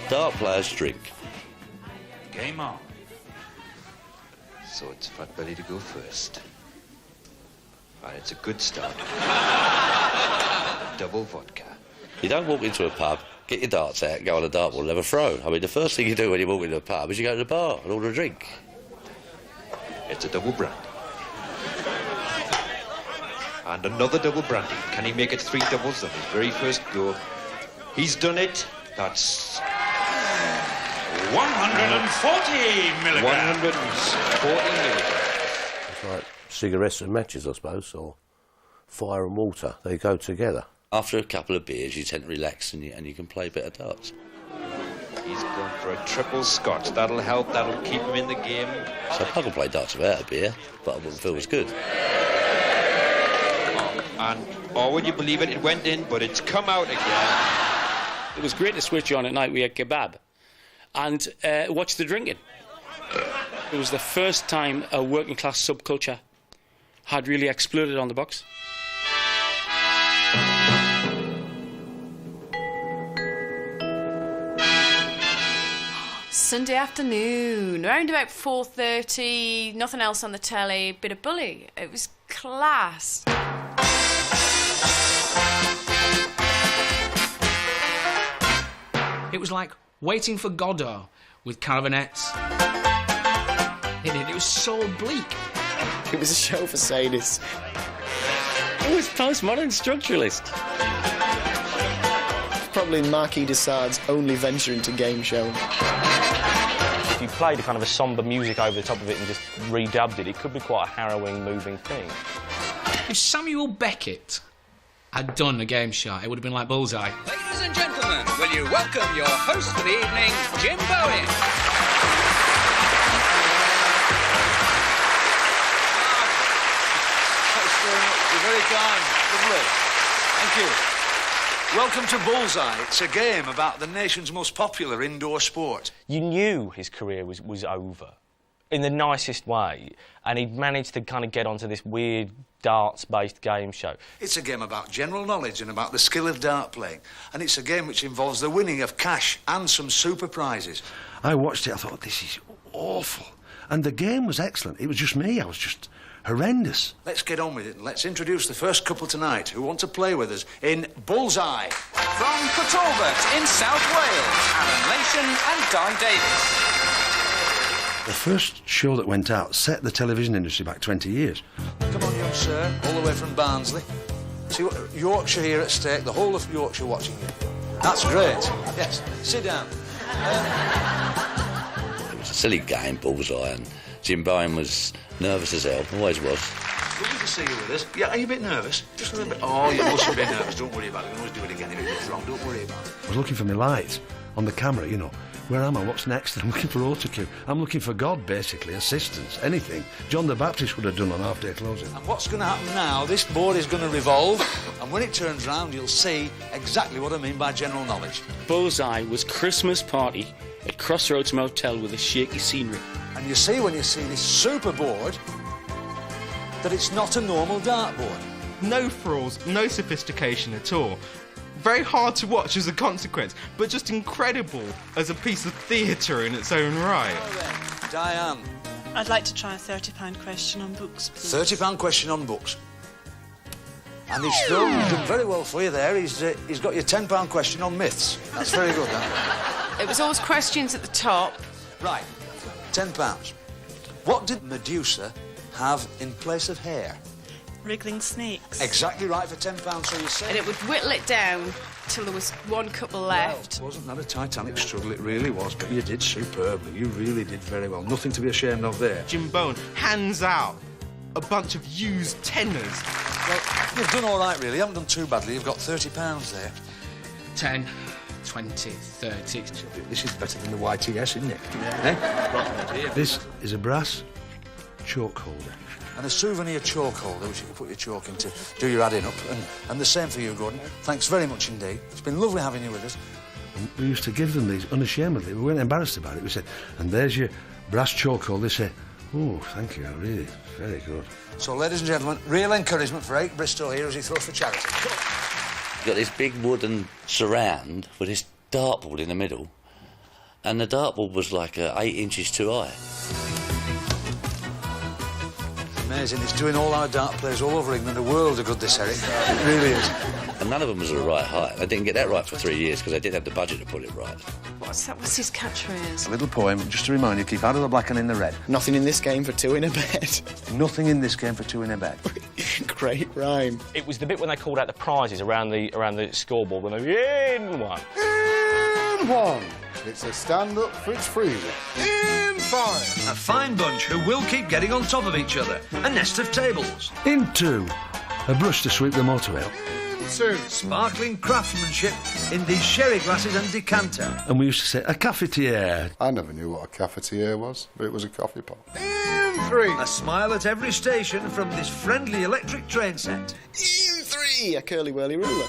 Dart players drink. Game on. So it's Fat Belly to go first. And it's a good start. Double vodka. You don't walk into a pub, get your darts out, go on a dartboard and have a throw. I mean, the first thing you do when you walk into a pub is you go to the bar and order a drink. It's a double brandy. And another double brandy. Can he make it 3 doubles on his very first go? He's done it. That's 140 milligrams. 140 milligrams. It's like cigarettes and matches, I suppose, or fire and water. They go together. After a couple of beers, you tend to relax and you can play a bit of darts. He's gone for a triple scotch. That'll help. That'll keep him in the game. So I can play darts without a beer, but I wouldn't feel as good. And, oh, would you believe it? It went in, but it's come out again. It was great to switch on at night. We had kebab and watch the drinking. It was the first time a working class subculture had really exploded on the box. Sunday afternoon, around about 4:30, nothing else on the telly, bit of bully. It was class. It was like waiting for Godot with caravanettes. It was so bleak. It was a show for sadists. It was postmodern structuralist. Probably Marquis de Sade's only venture into game show. If you played a kind of a sombre music over the top of it and just redubbed it, it could be quite a harrowing, moving thing. If Samuel Beckett had done a game show, it would have been like Bullseye. Ladies and gentlemen, will you welcome your host for the evening, Jim Bowen? Thanks very much. You're very kind. Lovely. Thank you. Welcome to Bullseye. It's a game about the nation's most popular indoor sport. You knew his career was over, in the nicest way, and he'd managed to kind of get onto this weird darts-based game show. It's a game about general knowledge and about the skill of dart playing, and it's a game which involves the winning of cash and some super prizes. I watched it, I thought, this is awful. And the game was excellent. It was just me, I was just horrendous. Let's get on with it and let's introduce the first couple tonight who want to play with us in Bullseye. From Port Talbot in South Wales, Alan Lation and Di Davis. The first show that went out set the television industry back 20 years. Come on, young sir, all the way from Barnsley. See what Yorkshire here at stake, the whole of Yorkshire watching you. That's great. Yes, sit down. It was a silly game, Bullseye, and Jim Bowen was nervous as hell, always was. Lovely to see you with us. Yeah, are you a bit nervous? Just a little bit. Oh, you mustn't be nervous. Don't worry about it. We can always do it again if it goes wrong. Don't worry about it. I was looking for my lights on the camera, you know. Where am I? What's next? I'm looking for autocue. I'm looking for God, basically, assistance, anything. John the Baptist would have done on half-day closing. And what's going to happen now, this board is going to revolve, and when it turns round, you'll see exactly what I mean by general knowledge. Bullseye was Christmas party at Crossroads Motel with a shaky scenery. And you see when you see this super board that it's not a normal dartboard. No frills, no sophistication at all. Very hard to watch as a consequence, but just incredible as a piece of theatre in its own right. Diane. I'd like to try a £30 question on books, please. £30 question on books. And he's done very well for you there. He's got your £10 question on myths. That's very good, that. It was always questions at the top. Right, £10. What did Medusa have in place of hair? Wriggling snakes. Exactly right for £10, so you say. And it would whittle it down till there was one couple left. Well, wasn't that a Titanic struggle? It really was, but you did superbly. You really did very well. Nothing to be ashamed of there. Jim Bowen hands out a bunch of used tenors. Well, you've done all right, really. You haven't done too badly. You've got £30 there. 10. 20, 30. This is better than the YTS, isn't it? Yeah. This is a brass chalk holder. And a souvenir chalk holder, which you can put your chalk into, do your adding up. And the same for you, Gordon. Thanks very much indeed. It's been lovely having you with us. And we used to give them these unashamedly. We weren't embarrassed about it. We said, and there's your brass chalk holder. They say, oh, thank you, really, very good. So, ladies and gentlemen, real encouragement for Ike Bristow here as he throws for charity. You've got this big wooden surround with this dartboard in the middle, and the dartboard was like 8 inches too high. Amazing. It's doing all our dart players all over England a world of good, this, Eric. It really is. And none of them was the right height. I didn't get that right for 3 years because I didn't have the budget to put it right. What's that? What's his catchphrase? A little poem, just to remind you, keep out of the black and in the red. Nothing in this game for 2 in a bed. Nothing in this game for 2 in a bed. Great rhyme. It was the bit when they called out the prizes around the scoreboard when they were in one. In 1. It's a stand-up Fritz Freezer. In 5. A fine bunch who will keep getting on top of each other. A nest of tables. In 2, a brush to sweep the motorway up. In 2. Sparkling craftsmanship in these sherry glasses and decanter. And we used to say, a cafetiere. I never knew what a cafetiere was, but it was a coffee pot. In 3. A smile at every station from this friendly electric train set. In 3. A curly-whirly ruler.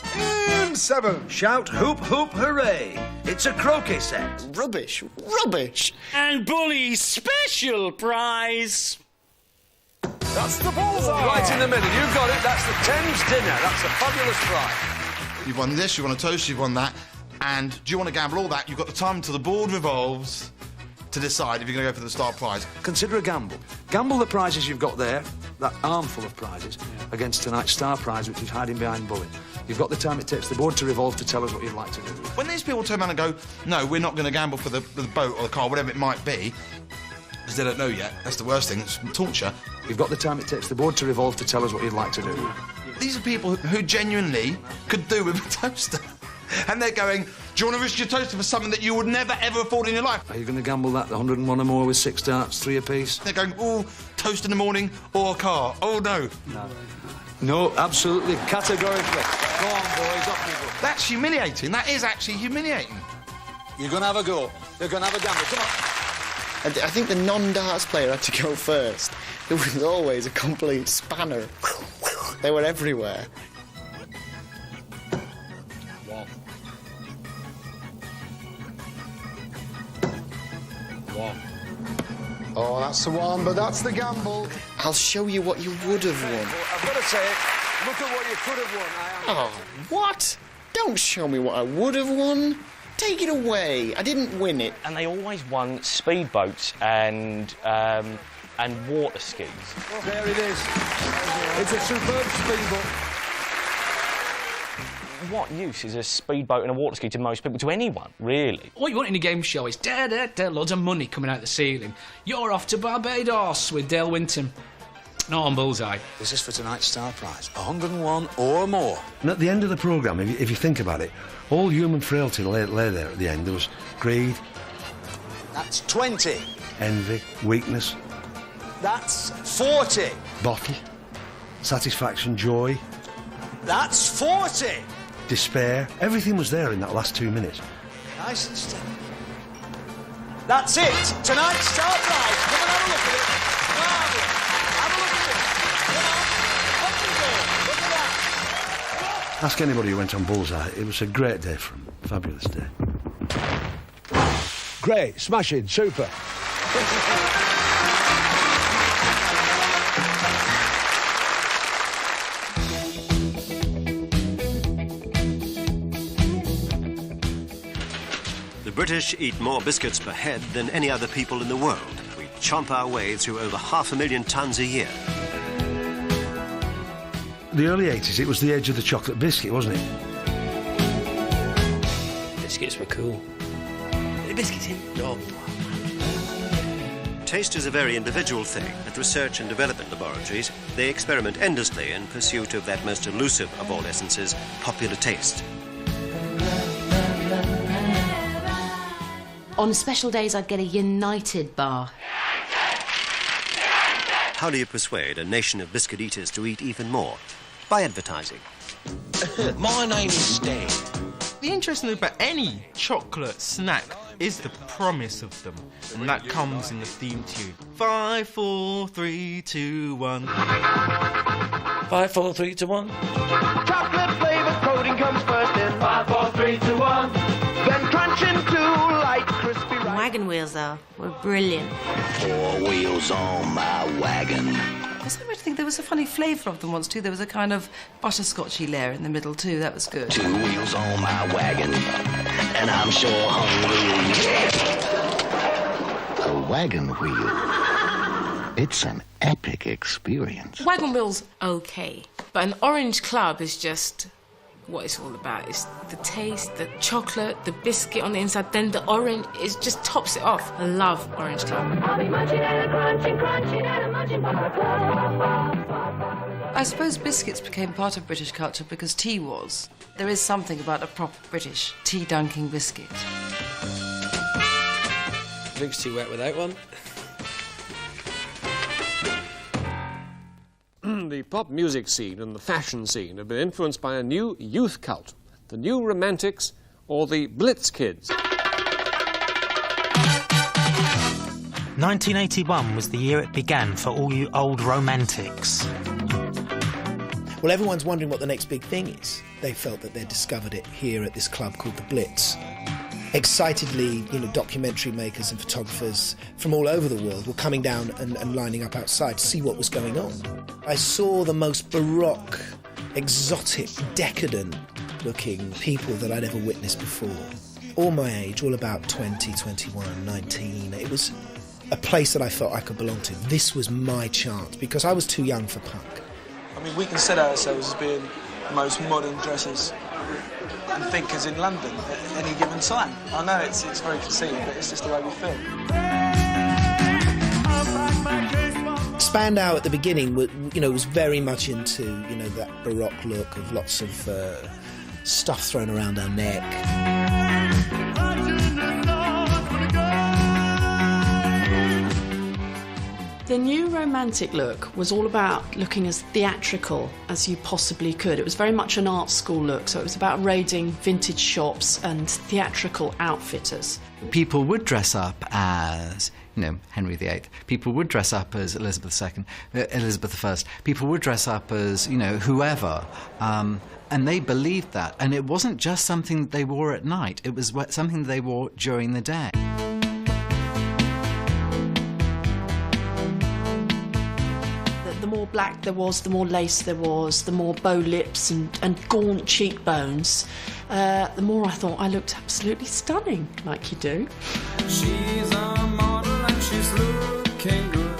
In 7. Shout hoop hoop hooray. It's a croquet set. Rubbish. Rubbish. And Bully's special prize. That's the bullseye. Right in the middle. You got it. That's the Thames dinner. That's a fabulous prize. You've won this, you've won a toast, you've won that. And do you want to gamble all that? You've got the time until the board revolves to decide if you're going to go for the star prize. Consider a gamble. Gamble the prizes you've got there, that armful of prizes, against tonight's star prize, which is hiding behind Bully. You've got the time it takes the board to revolve to tell us what you'd like to do. When these people turn around and go, no, we're not going to gamble for the boat or the car, whatever it might be, because they don't know yet, that's the worst thing, it's torture. You've got the time it takes the board to revolve to tell us what you'd like to do. These are people who genuinely could do with a toaster. And they're going, do you want to risk your toaster for something that you would never, ever afford in your life? Are you going to gamble that, the 101 or more with 6 darts, 3 apiece? They're going, oh, toast in the morning or a car. Oh, no. No, absolutely, categorically. Go on, boys, up you go. That's humiliating. That is actually humiliating. You're going to have a go. You're going to have a gamble. Come on. I think the non-darts player had to go first. There was always a complete spanner. They were everywhere. Wow. Wow. Oh, that's the one, but that's the gamble. I'll show you what you would have won. I've got to say, look at what you could have won. Oh, what? Don't show me what I would have won. Take it away. I didn't win it. And they always won speedboats and water skis. Oh, there it is. It's a superb speedboat. What use is a speedboat and a water ski to most people, to anyone, really? All you want in a game show is loads of money coming out the ceiling. You're off to Barbados with Dale Winton. Not on Bullseye. This is for tonight's star prize. 101 or more. And at the end of the programme, if you think about it, all human frailty lay there at the end. There was greed. That's 20. Envy, weakness. That's 40. Bottle. Satisfaction, joy. That's 40. Despair. Everything was there in that last 2 minutes. Nice and steady. That's it. Tonight's star prize. Come and have a look at it. Marvellous. Have a look at it. Come on. Up you go. Look at that. Ask anybody who went on Bullseye. It was a great day for them. Fabulous day. Great. Smashing. Super. The British eat more biscuits per head than any other people in the world. We chomp our way through over 500,000 tonnes a year. The early 80s, it was the age of the chocolate biscuit, wasn't it? Biscuits were cool. The biscuits in? Oh. Taste is a very individual thing. At research and development laboratories, they experiment endlessly in pursuit of that most elusive of all essences, popular taste. On special days, I'd get a United bar. How do you persuade a nation of biscuit eaters to eat even more? By advertising. My name is Stan. The interesting thing about any chocolate snack is the promise of them, and that comes in the theme tune. 5, 4, 3, 2, 1. 5, 4, 3, 2, 1. Chocolate flavor coating comes first in 5, 4, 3, 2, 1. Then crunch into light, crispy rice. Wagon wheels, though, were brilliant. 4 wheels on my wagon. I started to think there was a funny flavour of them once too. There was a kind of butterscotchy layer in the middle too. That was good. 2 wheels on my wagon, and I'm sure hungry. A wagon wheel. It's an epic experience. Wagon wheel's okay, but an orange club is just what it's all about. It's the taste, the chocolate, the biscuit on the inside, then the orange, it just tops it off. I love Orange Club. I'll be munching and crunching and munching by a club. I suppose biscuits became part of British culture because tea was. There is something about a proper British tea-dunking biscuit. Drink's too wet without one. The pop music scene and the fashion scene have been influenced by a new youth cult, the New Romantics or the Blitz Kids. 1981 was the year it began for all you old romantics. Well, everyone's wondering what the next big thing is. They felt that they'd discovered it here at this club called the Blitz. Excitedly, documentary makers and photographers from all over the world were coming down and lining up outside to see what was going on. I saw the most baroque, exotic, decadent-looking people that I'd ever witnessed before. All my age, all about 20, 21, 19. It was a place that I felt I could belong to. This was my chance, because I was too young for punk. I mean, we consider ourselves as being the most modern dressers and thinkers in London at any given time. I know it's very conceited, but it's just the way we feel. Spandau at the beginning, was very much into, that baroque look of lots of stuff thrown around our neck. The new romantic look was all about looking as theatrical as you possibly could. It was very much an art school look, so it was about raiding vintage shops and theatrical outfitters. People would dress up as, Henry VIII. People would dress up as Elizabeth I. People would dress up as, whoever. And they believed that. And it wasn't just something that they wore at night. It was something they wore during the day. The more black there was, the more lace there was, the more bow lips and gaunt cheekbones, the more I thought I looked absolutely stunning, like you do. She's a model and she's looking good.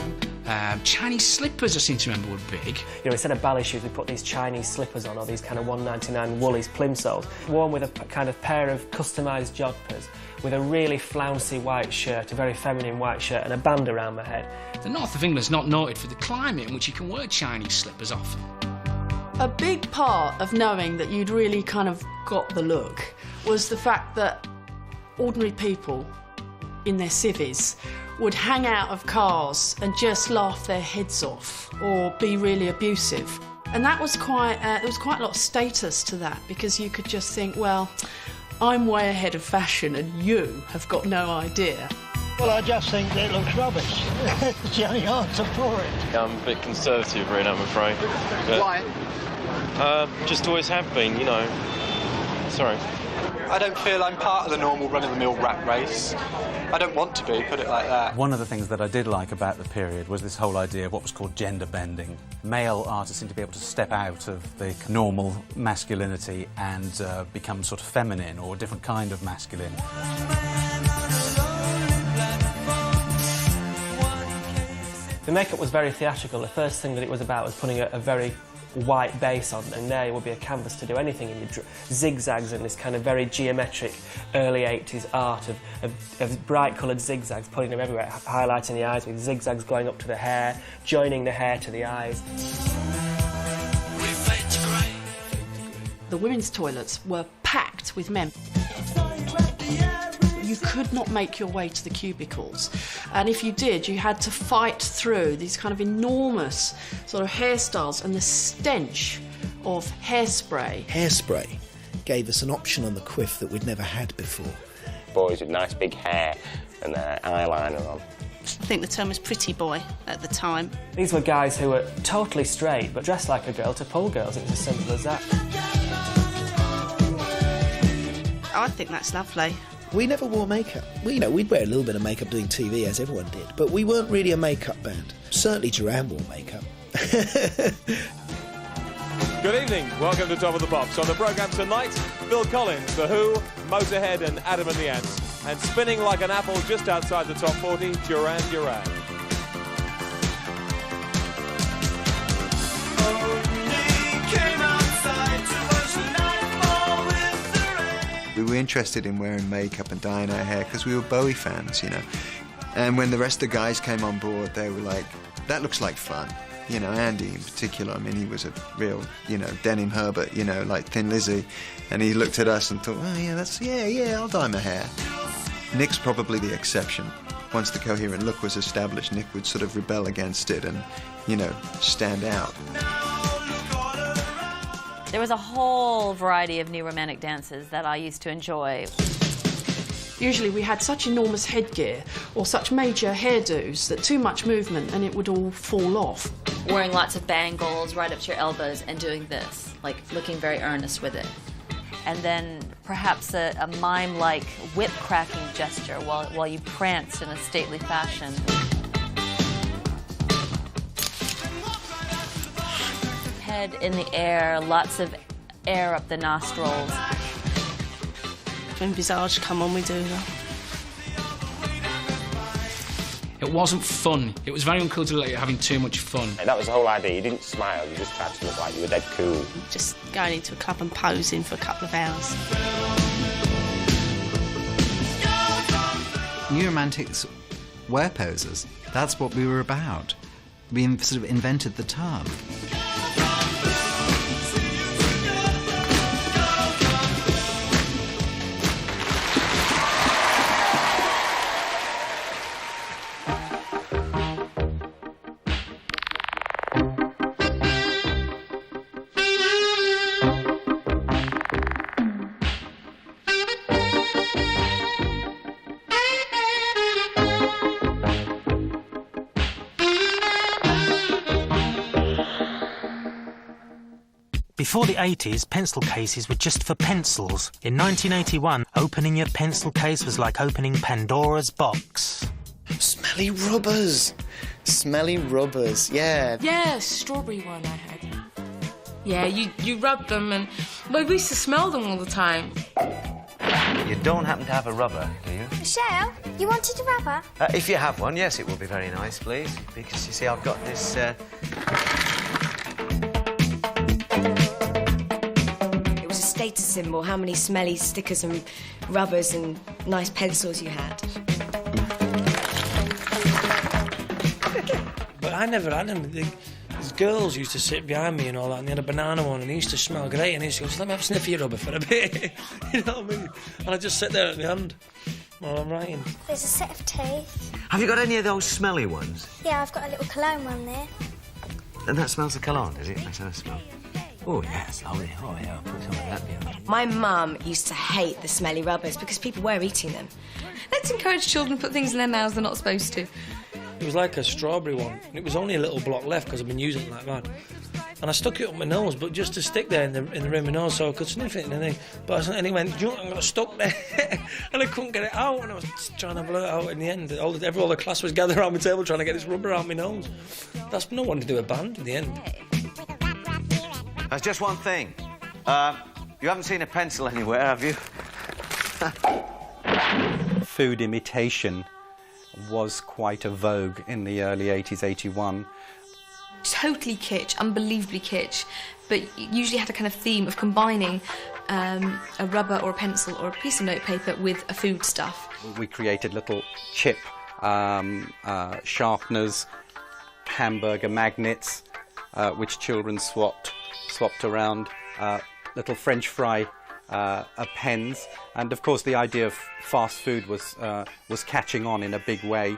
Chinese slippers, I seem to remember, were big. Instead of ballet shoes, we put these Chinese slippers on, or these kind of $1.99 woolies plimsolls, worn with a kind of pair of customised jodhpurs, with a really flouncy white shirt, a very feminine white shirt, and a band around my head. The north of England's not noted for the climate in which you can wear Chinese slippers often. A big part of knowing that you'd really kind of got the look was the fact that ordinary people in their civvies would hang out of cars and just laugh their heads off or be really abusive. And that was there was quite a lot of status to that, because you could just think, well, I'm way ahead of fashion and you have got no idea. Well, I just think it looks rubbish. It's the only answer for it. I'm a bit conservative, really, I'm afraid. But, why? Just always have been, Sorry. I don't feel I'm part of the normal run-of-the-mill rat race. I don't want to be, put it like that. One of the things that I did like about the period was this whole idea of what was called gender bending. Male artists seemed to be able to step out of the normal masculinity and become sort of feminine or a different kind of masculine. The makeup was very theatrical. The first thing that it was about was putting a very white base on, and there would be a canvas to do anything in. Your zigzags and this kind of very geometric early 80s art of bright coloured zigzags, putting them everywhere, highlighting the eyes with zigzags going up to the hair, joining the hair to the eyes. The women's toilets were packed with men. You could not make your way to the cubicles, and if you did, you had to fight through these kind of enormous sort of hairstyles and the stench of hairspray. Hairspray gave us an option on the quiff that we'd never had before. Boys with nice big hair and eyeliner on. I think the term was pretty boy at the time. These were guys who were totally straight but dressed like a girl to pull girls. It was as simple as that. I think that's lovely. We never wore makeup. We'd wear a little bit of makeup doing TV, as everyone did, but we weren't really a makeup band. Certainly Duran wore makeup. Good evening, welcome to Top of the Pops. On the programme tonight, Phil Collins, The Who, Motorhead and Adam and the Ants. And spinning like an apple just outside the top 40, Duran Duran. We were interested in wearing makeup and dyeing our hair because we were Bowie fans, And when the rest of the guys came on board, they were like, that looks like fun. Andy in particular, he was a real, Denim Herbert, like Thin Lizzy. And he looked at us and thought, oh, yeah, I'll dye my hair. Nick's probably the exception. Once the coherent look was established, Nick would sort of rebel against it and, stand out. There was a whole variety of new romantic dances that I used to enjoy. Usually we had such enormous headgear or such major hairdos that too much movement and it would all fall off. Wearing lots of bangles right up to your elbows and doing this, like looking very earnest with it. And then perhaps a mime-like whip-cracking gesture while you pranced in a stately fashion. Head in the air, lots of air up the nostrils. When Visage come on, we do that. It wasn't fun. It was very uncool to look like you're having too much fun. That was the whole idea. You didn't smile, you just tried to look like you were dead cool. Just going into a club and posing for a couple of hours. New Romantics were posers. That's what we were about. We sort of invented the term. Before the 80s, pencil cases were just for pencils. In 1981, opening your pencil case was like opening Pandora's box. Smelly rubbers! Smelly rubbers, yeah. Yeah, strawberry one I had. Yeah, you rub them and... Well, we used to smell them all the time. You don't happen to have a rubber, do you? Michelle, you wanted a rubber? If you have one, yes, it would be very nice, please. Because, you see, I've got this... Status symbol, how many smelly stickers and rubbers and nice pencils you had. But I never had them. These girls used to sit behind me and all that, and they had a banana one, and he used to smell great, and he used to go, let me have a sniff of your rubber for a bit. You know what I mean? And I just sit there at my hand while I'm writing. There's a set of teeth. Have you got any of those smelly ones? Yeah, I've got a little cologne one there. And that smells of cologne, does it? Let's have a smell. Oh, yeah, it's lovely. Oh, yeah, I'll put some of that behind. My mum used to hate the smelly rubbers because people were eating them. Let's encourage children to put things in their mouths they're not supposed to. It was like a strawberry one. It was only a little block left because I've been using it like mad. And I stuck it up my nose, but just to stick there in the rim of my nose so I could sniff it and everything. And he went, you know, I got stuck there. And I couldn't get it out, and I was trying to blow it out in the end. All the class was gathered around my table trying to get this rubber out my nose. That's no one to do a band in the end. There's just one thing. You haven't seen a pencil anywhere, have you? Food imitation was quite a vogue in the early 80s, 81. Totally kitsch, unbelievably kitsch, but usually had a kind of theme of combining a rubber or a pencil or a piece of notepaper with a food stuff. We created little chip sharpeners, hamburger magnets, which children swapped around, little French fry pens, and of course the idea of fast food was catching on in a big way.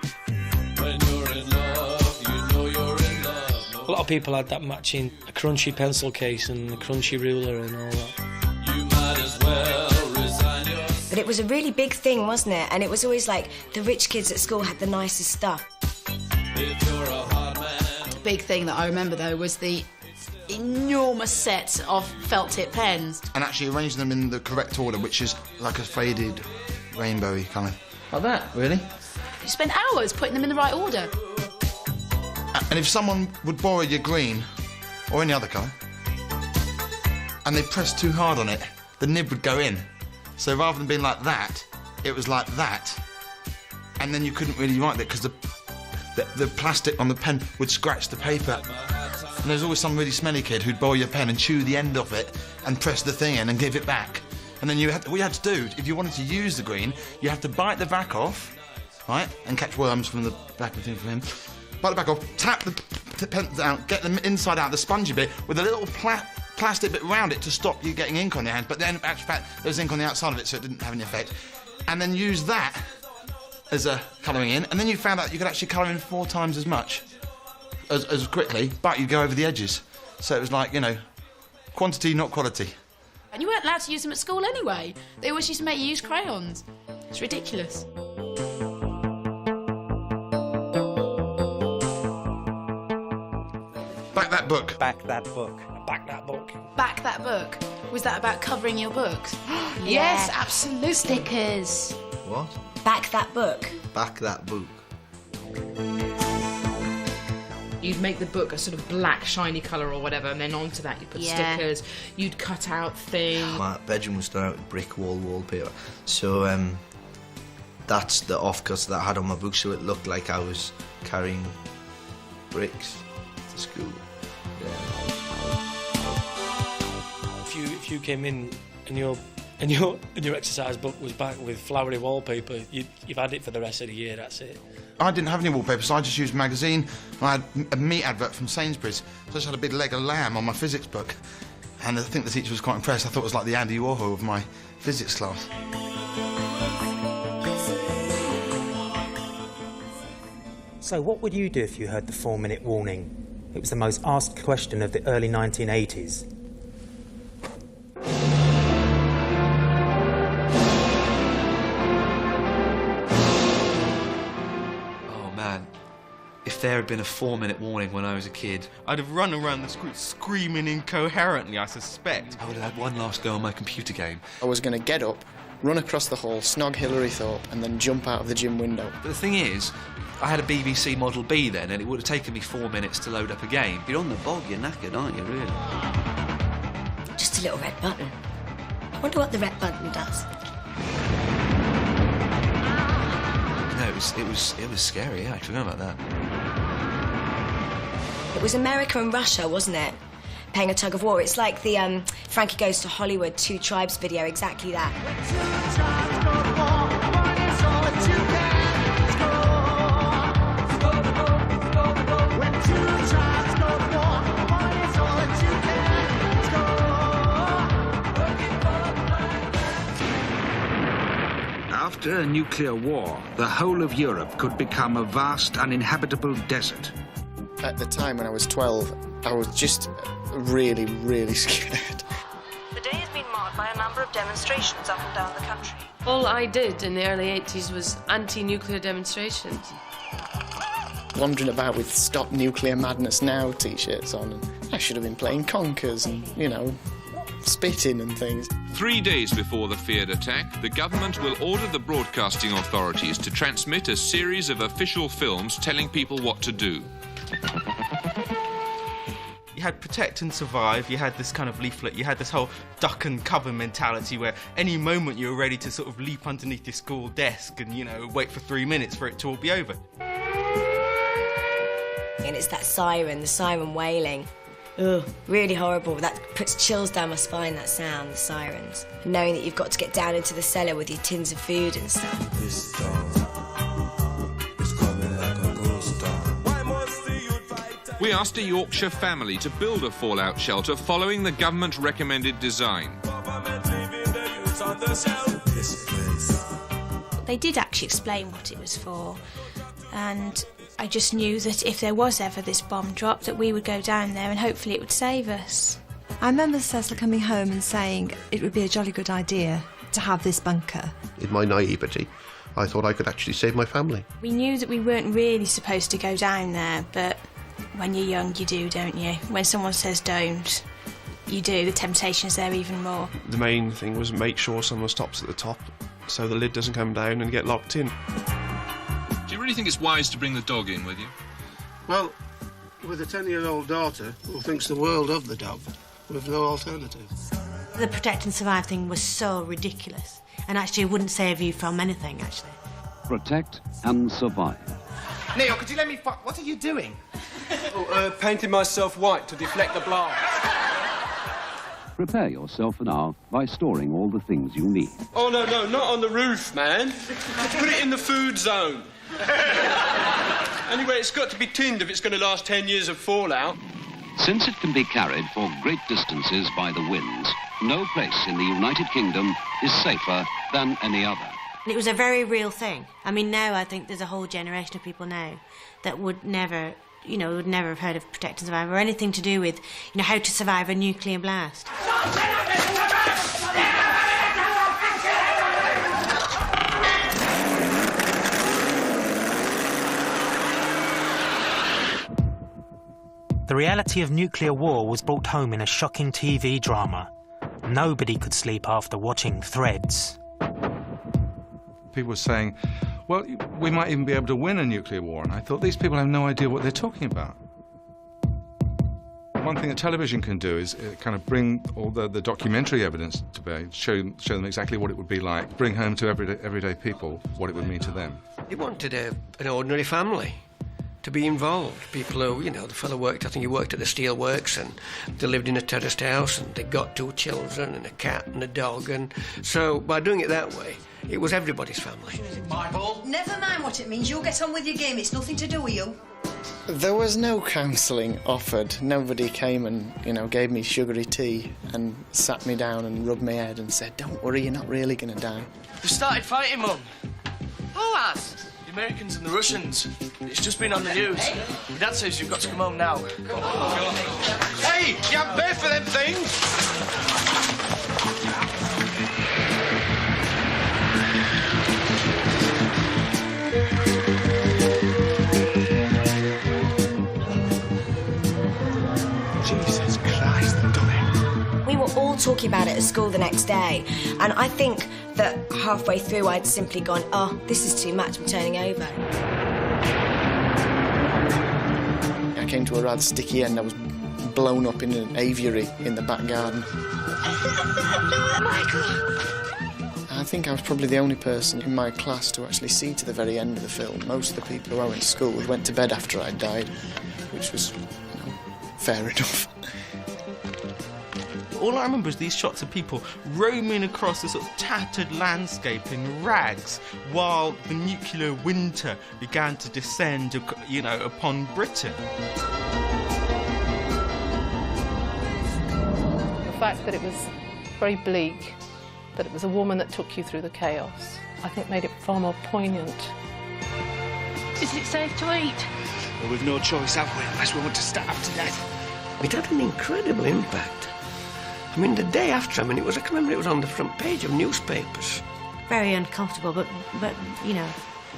When you're in love, you know you're in love. A lot of people had that matching a crunchy pencil case and a crunchy ruler and all that. You might as But it was a really big thing, wasn't it? And it was always like the rich kids at school had the nicest stuff. The big thing that I remember, though, was the enormous set of felt tip pens. And actually arrange them in the correct order, which is like a faded, rainbowy kind of... Like that, really? You spent hours putting them in the right order. And if someone would borrow your green, or any other colour, and they pressed too hard on it, the nib would go in. So rather than being like that, it was like that. And then you couldn't really write it because the plastic on the pen would scratch the paper. And there's always some really smelly kid who'd borrow your pen and chew the end of it and press the thing in and give it back. And then what you had to do, if you wanted to use the green, you had to bite the back off, right, and catch worms from the back of the thing from him. Bite the back off, tap the pen out, get the inside out, the spongy bit, with a little plastic bit around it to stop you getting ink on your hands. But then, in actual fact, there was ink on the outside of it, so it didn't have any effect. And then use that as a colouring in, and then you found out you could actually colour in 4 times as much, as quickly, but you go over the edges. So it was like, you know, quantity, not quality. And you weren't allowed to use them at school anyway. They always used to make you use crayons. It's ridiculous. Back that book. Back that book. Back that book. Back that book. Was that about covering your books? Yes, absolutely. Stickers. What? Back that book. Back that book. You'd make the book a sort of black, shiny colour or whatever, and then onto that you put stickers. You'd cut out things. My bedroom was done out with brick wallpaper, so that's the offcuts that I had on my book, so it looked like I was carrying bricks to school. If you came in and your exercise book was back with flowery wallpaper, you've had it for the rest of the year. That's it. I didn't have any wallpaper, so I just used a magazine. I had a meat advert from Sainsbury's, so I just had a big leg of lamb on my physics book. And I think the teacher was quite impressed. I thought it was like the Andy Warhol of my physics class. So what would you do if you heard the 4-minute warning? It was the most asked question of the early 1980s. If there had been a 4-minute warning when I was a kid, I'd have run around the street screaming incoherently, I suspect. I would have had one last go on my computer game. I was going to get up, run across the hall, snog Hilary Thorpe, and then jump out of the gym window. But the thing is, I had a BBC Model B then, and it would have taken me 4 minutes to load up a game. You're on the bog, you're knackered, aren't you, really? Just a little red button. I wonder what the red button does. No, it was scary, yeah, I forgot about that. It was America and Russia, wasn't it? Playing a tug of war. It's like the Frankie Goes to Hollywood 2 Tribes video, exactly that. After a nuclear war, the whole of Europe could become a vast uninhabitable desert. At the time when I was 12, I was just really, really scared. The day has been marked by a number of demonstrations up and down the country. All I did in the early 80s was anti-nuclear demonstrations. Wandering about with Stop Nuclear Madness Now t-shirts on, and I should have been playing conkers and, you know, spitting and things. 3 days before the feared attack, the government will order the broadcasting authorities to transmit a series of official films telling people what to do. You had protect and survive, you had this kind of leaflet, you had this whole duck and cover mentality where any moment you were ready to sort of leap underneath your school desk and, you know, wait for 3 minutes for it to all be over. And it's that siren, the siren wailing. Ugh, really horrible. That puts chills down my spine, that sound, the sirens. Knowing that you've got to get down into the cellar with your tins of food and stuff. We asked a Yorkshire family to build a fallout shelter following the government-recommended design. They did actually explain what it was for, and I just knew that if there was ever this bomb drop, that we would go down there and hopefully it would save us. I remember Cecil coming home and saying it would be a jolly good idea to have this bunker. In my naivety, I thought I could actually save my family. We knew that we weren't really supposed to go down there, but when you're young, you do, don't you? When someone says don't, you do. The temptation's there even more. The main thing was make sure someone stops at the top so the lid doesn't come down and get locked in. Do you really think it's wise to bring the dog in with you? Well, with a 10-year-old daughter who thinks the world of the dog, with no alternative. The protect and survive thing was so ridiculous, and actually it wouldn't save you from anything, actually. Protect and survive. Neil, could you let me what are you doing? Painting myself white to deflect the blast. Prepare yourself now by storing all the things you need. Oh, no, not on the roof, man. Put it in the food zone. Anyway, it's got to be tinned if it's going to last 10 years of fallout. Since it can be carried for great distances by the winds, no place in the United Kingdom is safer than any other. And it was a very real thing. I mean, now I think there's a whole generation of people now that would never, would never have heard of protect and survive or anything to do with, how to survive a nuclear blast. The reality of nuclear war was brought home in a shocking TV drama. Nobody could sleep after watching Threads. People were saying, well, we might even be able to win a nuclear war, and I thought, these people have no idea what they're talking about. One thing that television can do is kind of bring all the documentary evidence to bear, show them exactly what it would be like, bring home to everyday people what it would mean to them. He wanted an ordinary family to be involved. People who, the fellow worked, I think he worked at the steel works, and they lived in a terraced house, and they got 2 children and a cat and a dog, and so by doing it that way, it was everybody's family. Bible. Never mind what it means. You'll get on with your game. It's nothing to do with you. There was no counselling offered. Nobody came and, gave me sugary tea and sat me down and rubbed my head and said, don't worry, you're not really going to die. They started fighting, Mum. Who has? The Americans and the Russians. It's just been on the news. My dad says you've got to come home now. Hey, you haven't paid for them things! Jesus Christ, they've done it. We were all talking about it at school the next day, and I think that halfway through I'd simply gone, oh, this is too much, I'm turning over. I came to a rather sticky end. I was blown up in an aviary in the back garden. Michael! I think I was probably the only person in my class to actually see to the very end of the film. Most of the people who I went to school with went to bed after I'd died, which was, fair enough. All I remember is these shots of people roaming across this sort of tattered landscape in rags while the nuclear winter began to descend, upon Britain. The fact that it was very bleak, that it was a woman that took you through the chaos, I think made it far more poignant. Is it safe to eat? Well, we've no choice, have we, unless we want to starve to death. It had an incredible impact. I mean, the day after, I can remember it was on the front page of newspapers. Very uncomfortable, but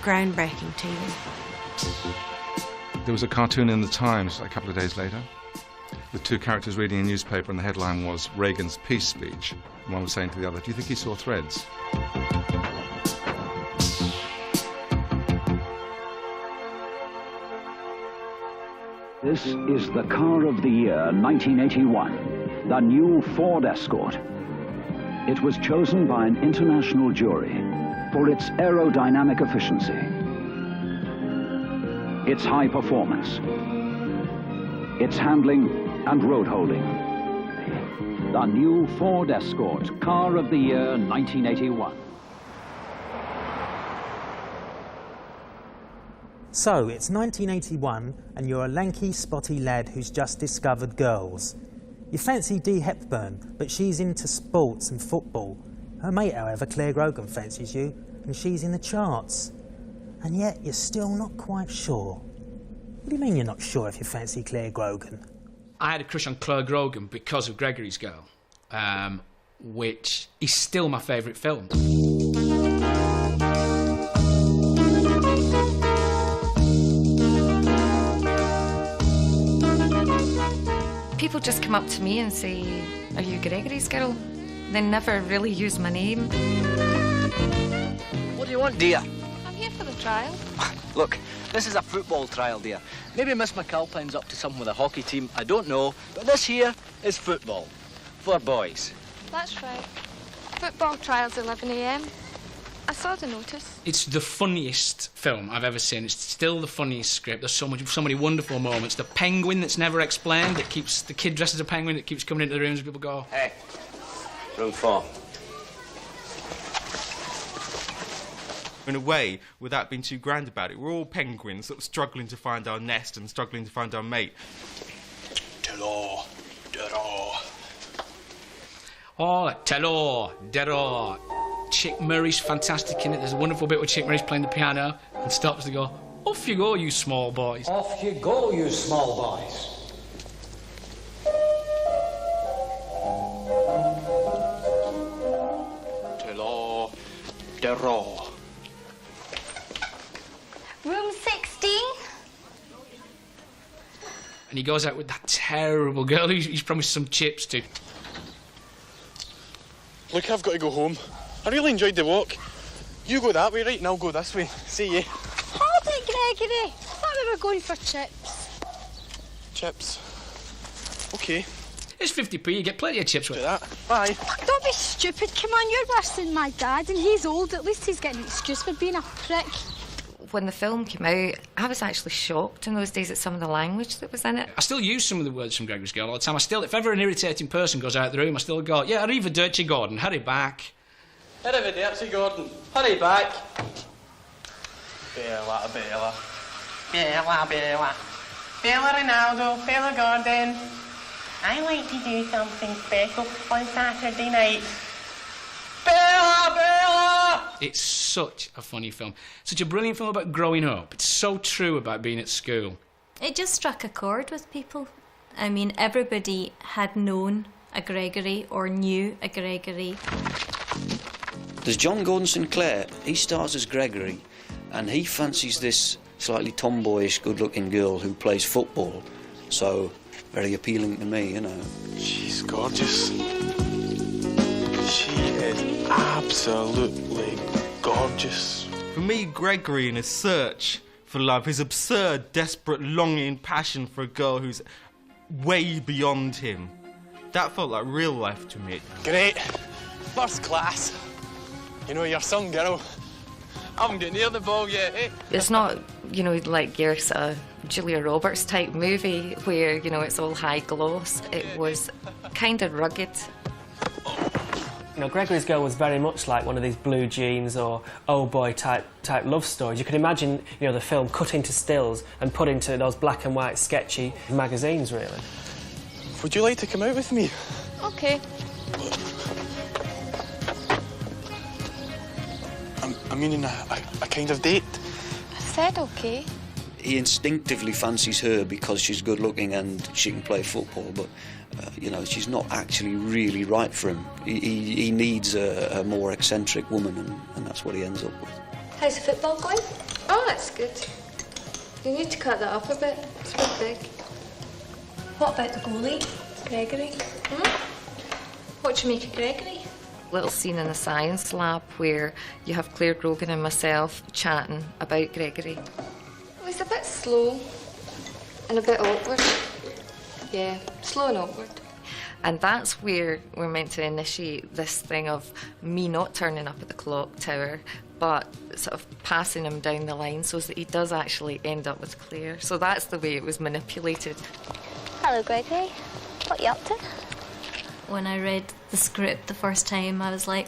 groundbreaking TV. There was a cartoon in the Times a couple of days later with 2 characters reading a newspaper, and the headline was Reagan's peace speech. One was saying to the other, do you think he saw Threads? This is the car of the year 1981, the new Ford Escort. It was chosen by an international jury for its aerodynamic efficiency, its high performance, its handling and road holding. The new Ford Escort, car of the year 1981. So, it's 1981 and you're a lanky, spotty lad who's just discovered girls. You fancy Dee Hepburn, but she's into sports and football. Her mate, however, Claire Grogan, fancies you, and she's in the charts. And yet, you're still not quite sure. What do you mean you're not sure if you fancy Claire Grogan? I had a crush on Claire Grogan because of Gregory's Girl, which is still my favourite film. People just come up to me and say, "Are you Gregory's Girl?" They never really use my name. What do you want, dear? I'm here for the trial. Look, this is a football trial, dear. Maybe Miss McAlpine's up to something with a hockey team, I don't know. But this here is football. For boys. That's right. Football trial's 11 a.m. I saw the notice. It's the funniest film I've ever seen. It's still the funniest script. There's so many wonderful moments. The penguin that's never explained, that keeps the kid dressed as a penguin that keeps coming into the rooms and people go, "Hey, room 4. In a way, without being too grand about it, we're all penguins sort of struggling to find our nest and struggling to find our mate. Telo, dero. Oh, telo, dero. Chick Murray's fantastic in it. There's a wonderful bit where Chick Murray's playing the piano and stops to go, "Off you go, you small boys." Off you go, you small boys. Telo, dero. Room 16? And he goes out with that terrible girl who he's promised some chips to. Look, I've got to go home. I really enjoyed the walk. You go that way, right, and I'll go this way. See you. Hold it, Gregory. I thought we were going for chips. Chips. OK. It's 50p, you get plenty of chips with that. Bye. Don't be stupid. Come on, you're worse than my dad, and he's old. At least he's getting an excuse for being a prick. When the film came out, I was actually shocked in those days at some of the language that was in it. I still use some of the words from Gregory's Girl all the time. If ever an irritating person goes out of the room, I still go, "Yeah, arrivederci, Gordon, hurry back." Arrivederci, Gordon. Hurry back. Bella, Bella. Bella, Bella. Bella Ronaldo, Bella Gordon. I like to do something special on Saturday night. Bella, Bella! It's such a funny film. Such a brilliant film about growing up. It's so true about being at school. It just struck a chord with people. I mean, everybody had known a Gregory or knew a Gregory. There's John Gordon Sinclair. He stars as Gregory, and he fancies this slightly tomboyish, good-looking girl who plays football. So, very appealing to me, you know. She's gorgeous. She is absolutely gorgeous. For me, Gregory, in his search for love, his absurd, desperate, longing passion for a girl who's way beyond him, that felt like real life to me. Great. First class. You know, your son, girl. I haven't got near the ball yet, eh? It's not, like your sort of Julia Roberts type movie where, it's all high gloss. It was kind of rugged. Gregory's Girl was very much like one of these Blue Jeans or Oh Boy type love stories. You could imagine, the film cut into stills and put into those black and white sketchy magazines, really. Would you like to come out with me? OK. I mean, a kind of date. I said OK. He instinctively fancies her because she's good-looking and she can play football, but, she's not actually really right for him. He needs a more eccentric woman, and that's what he ends up with. How's the football going? Oh, that's good. You need to cut that up a bit. It's a bit big. What about the goalie? Gregory. What do you make of Gregory? Little scene in the science lab where you have Claire Grogan and myself chatting about Gregory. It was a bit slow and a bit awkward. Yeah, slow and awkward. And that's where we're meant to initiate this thing of me not turning up at the clock tower, but sort of passing him down the line so that he does actually end up with Claire. So that's the way it was manipulated. Hello, Gregory. What are you up to? When I read the script the first time, I was like,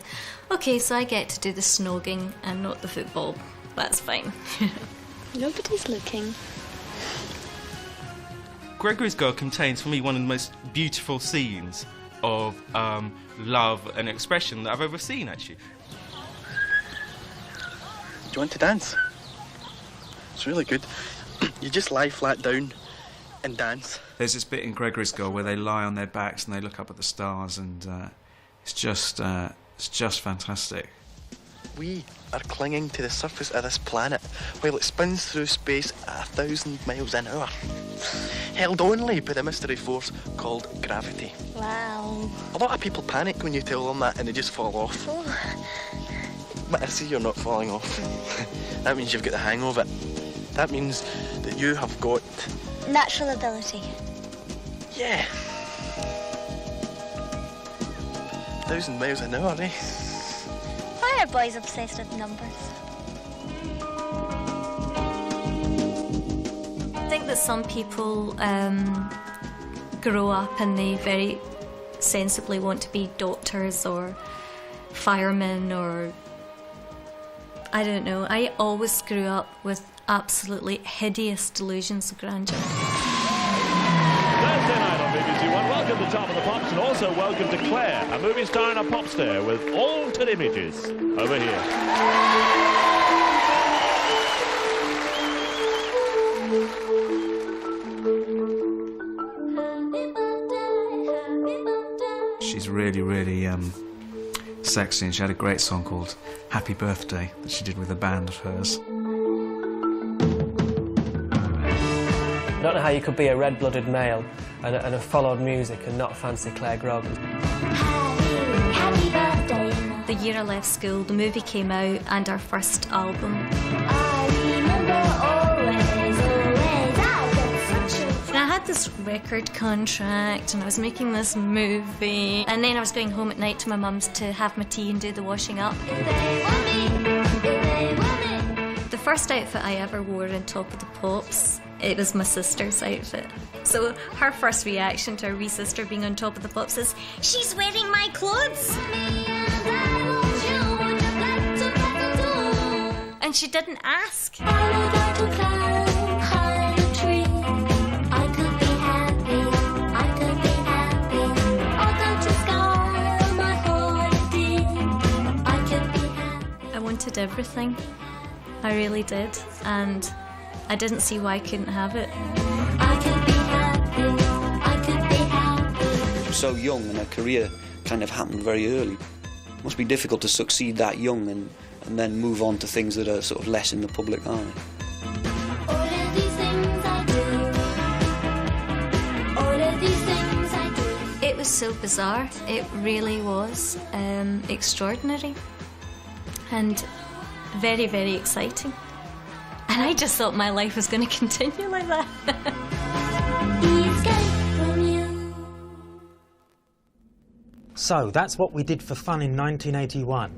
OK, so I get to do the snogging and not the football. That's fine. Nobody's looking. Gregory's Girl contains, for me, one of the most beautiful scenes of love and expression that I've ever seen, actually. Do you want to dance? It's really good. You just lie flat down, and dance. There's this bit in Gregory's Girl where they lie on their backs and they look up at the stars, and it's just fantastic. We are clinging to the surface of this planet while it spins through space at 1,000 miles an hour, held only by the mystery force called gravity. Wow. A lot of people panic when you tell them that and they just fall off. Oh. But I see you're not falling off. That means you've got the hang of it. That means that you have got... natural ability. Yeah. 1,000 miles an hour, eh? Why are boys obsessed with numbers? I think that some people grow up and they very sensibly want to be doctors or firemen or... I don't know. I always grew up with absolutely hideous delusions of grandeur. Thursday night on BBC One. Welcome to Top of the Pops, and also welcome to Claire, a movie star and a pop star with altered images. Over here. She's really, really sexy, and she had a great song called Happy Birthday that she did with a band of hers. I don't know how you could be a red-blooded male and have followed music and not fancy Claire Grogan. The year I left school, the movie came out and our first album. And I had this record contract and I was making this movie, and then I was going home at night to my mum's to have my tea and do the washing up. The first outfit I ever wore in Top of the Pops, it was my sister's outfit. So her first reaction to her wee sister being on Top of the Pops is, "She's wearing my clothes!" And she didn't ask. I wanted everything. I really did, and I didn't see why I couldn't have it. She was so young and her career kind of happened very early. It must be difficult to succeed that young and then move on to things that are sort of less in the public eye. It was so bizarre. It really was extraordinary and very, very exciting. And I just thought my life was going to continue like that. So that's what we did for fun in 1981.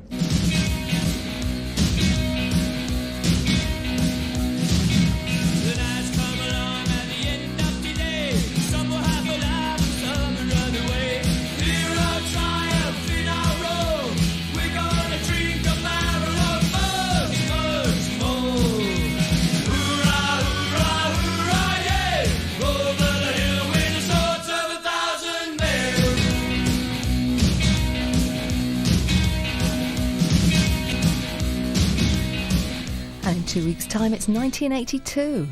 And in 2 weeks' time, it's 1982.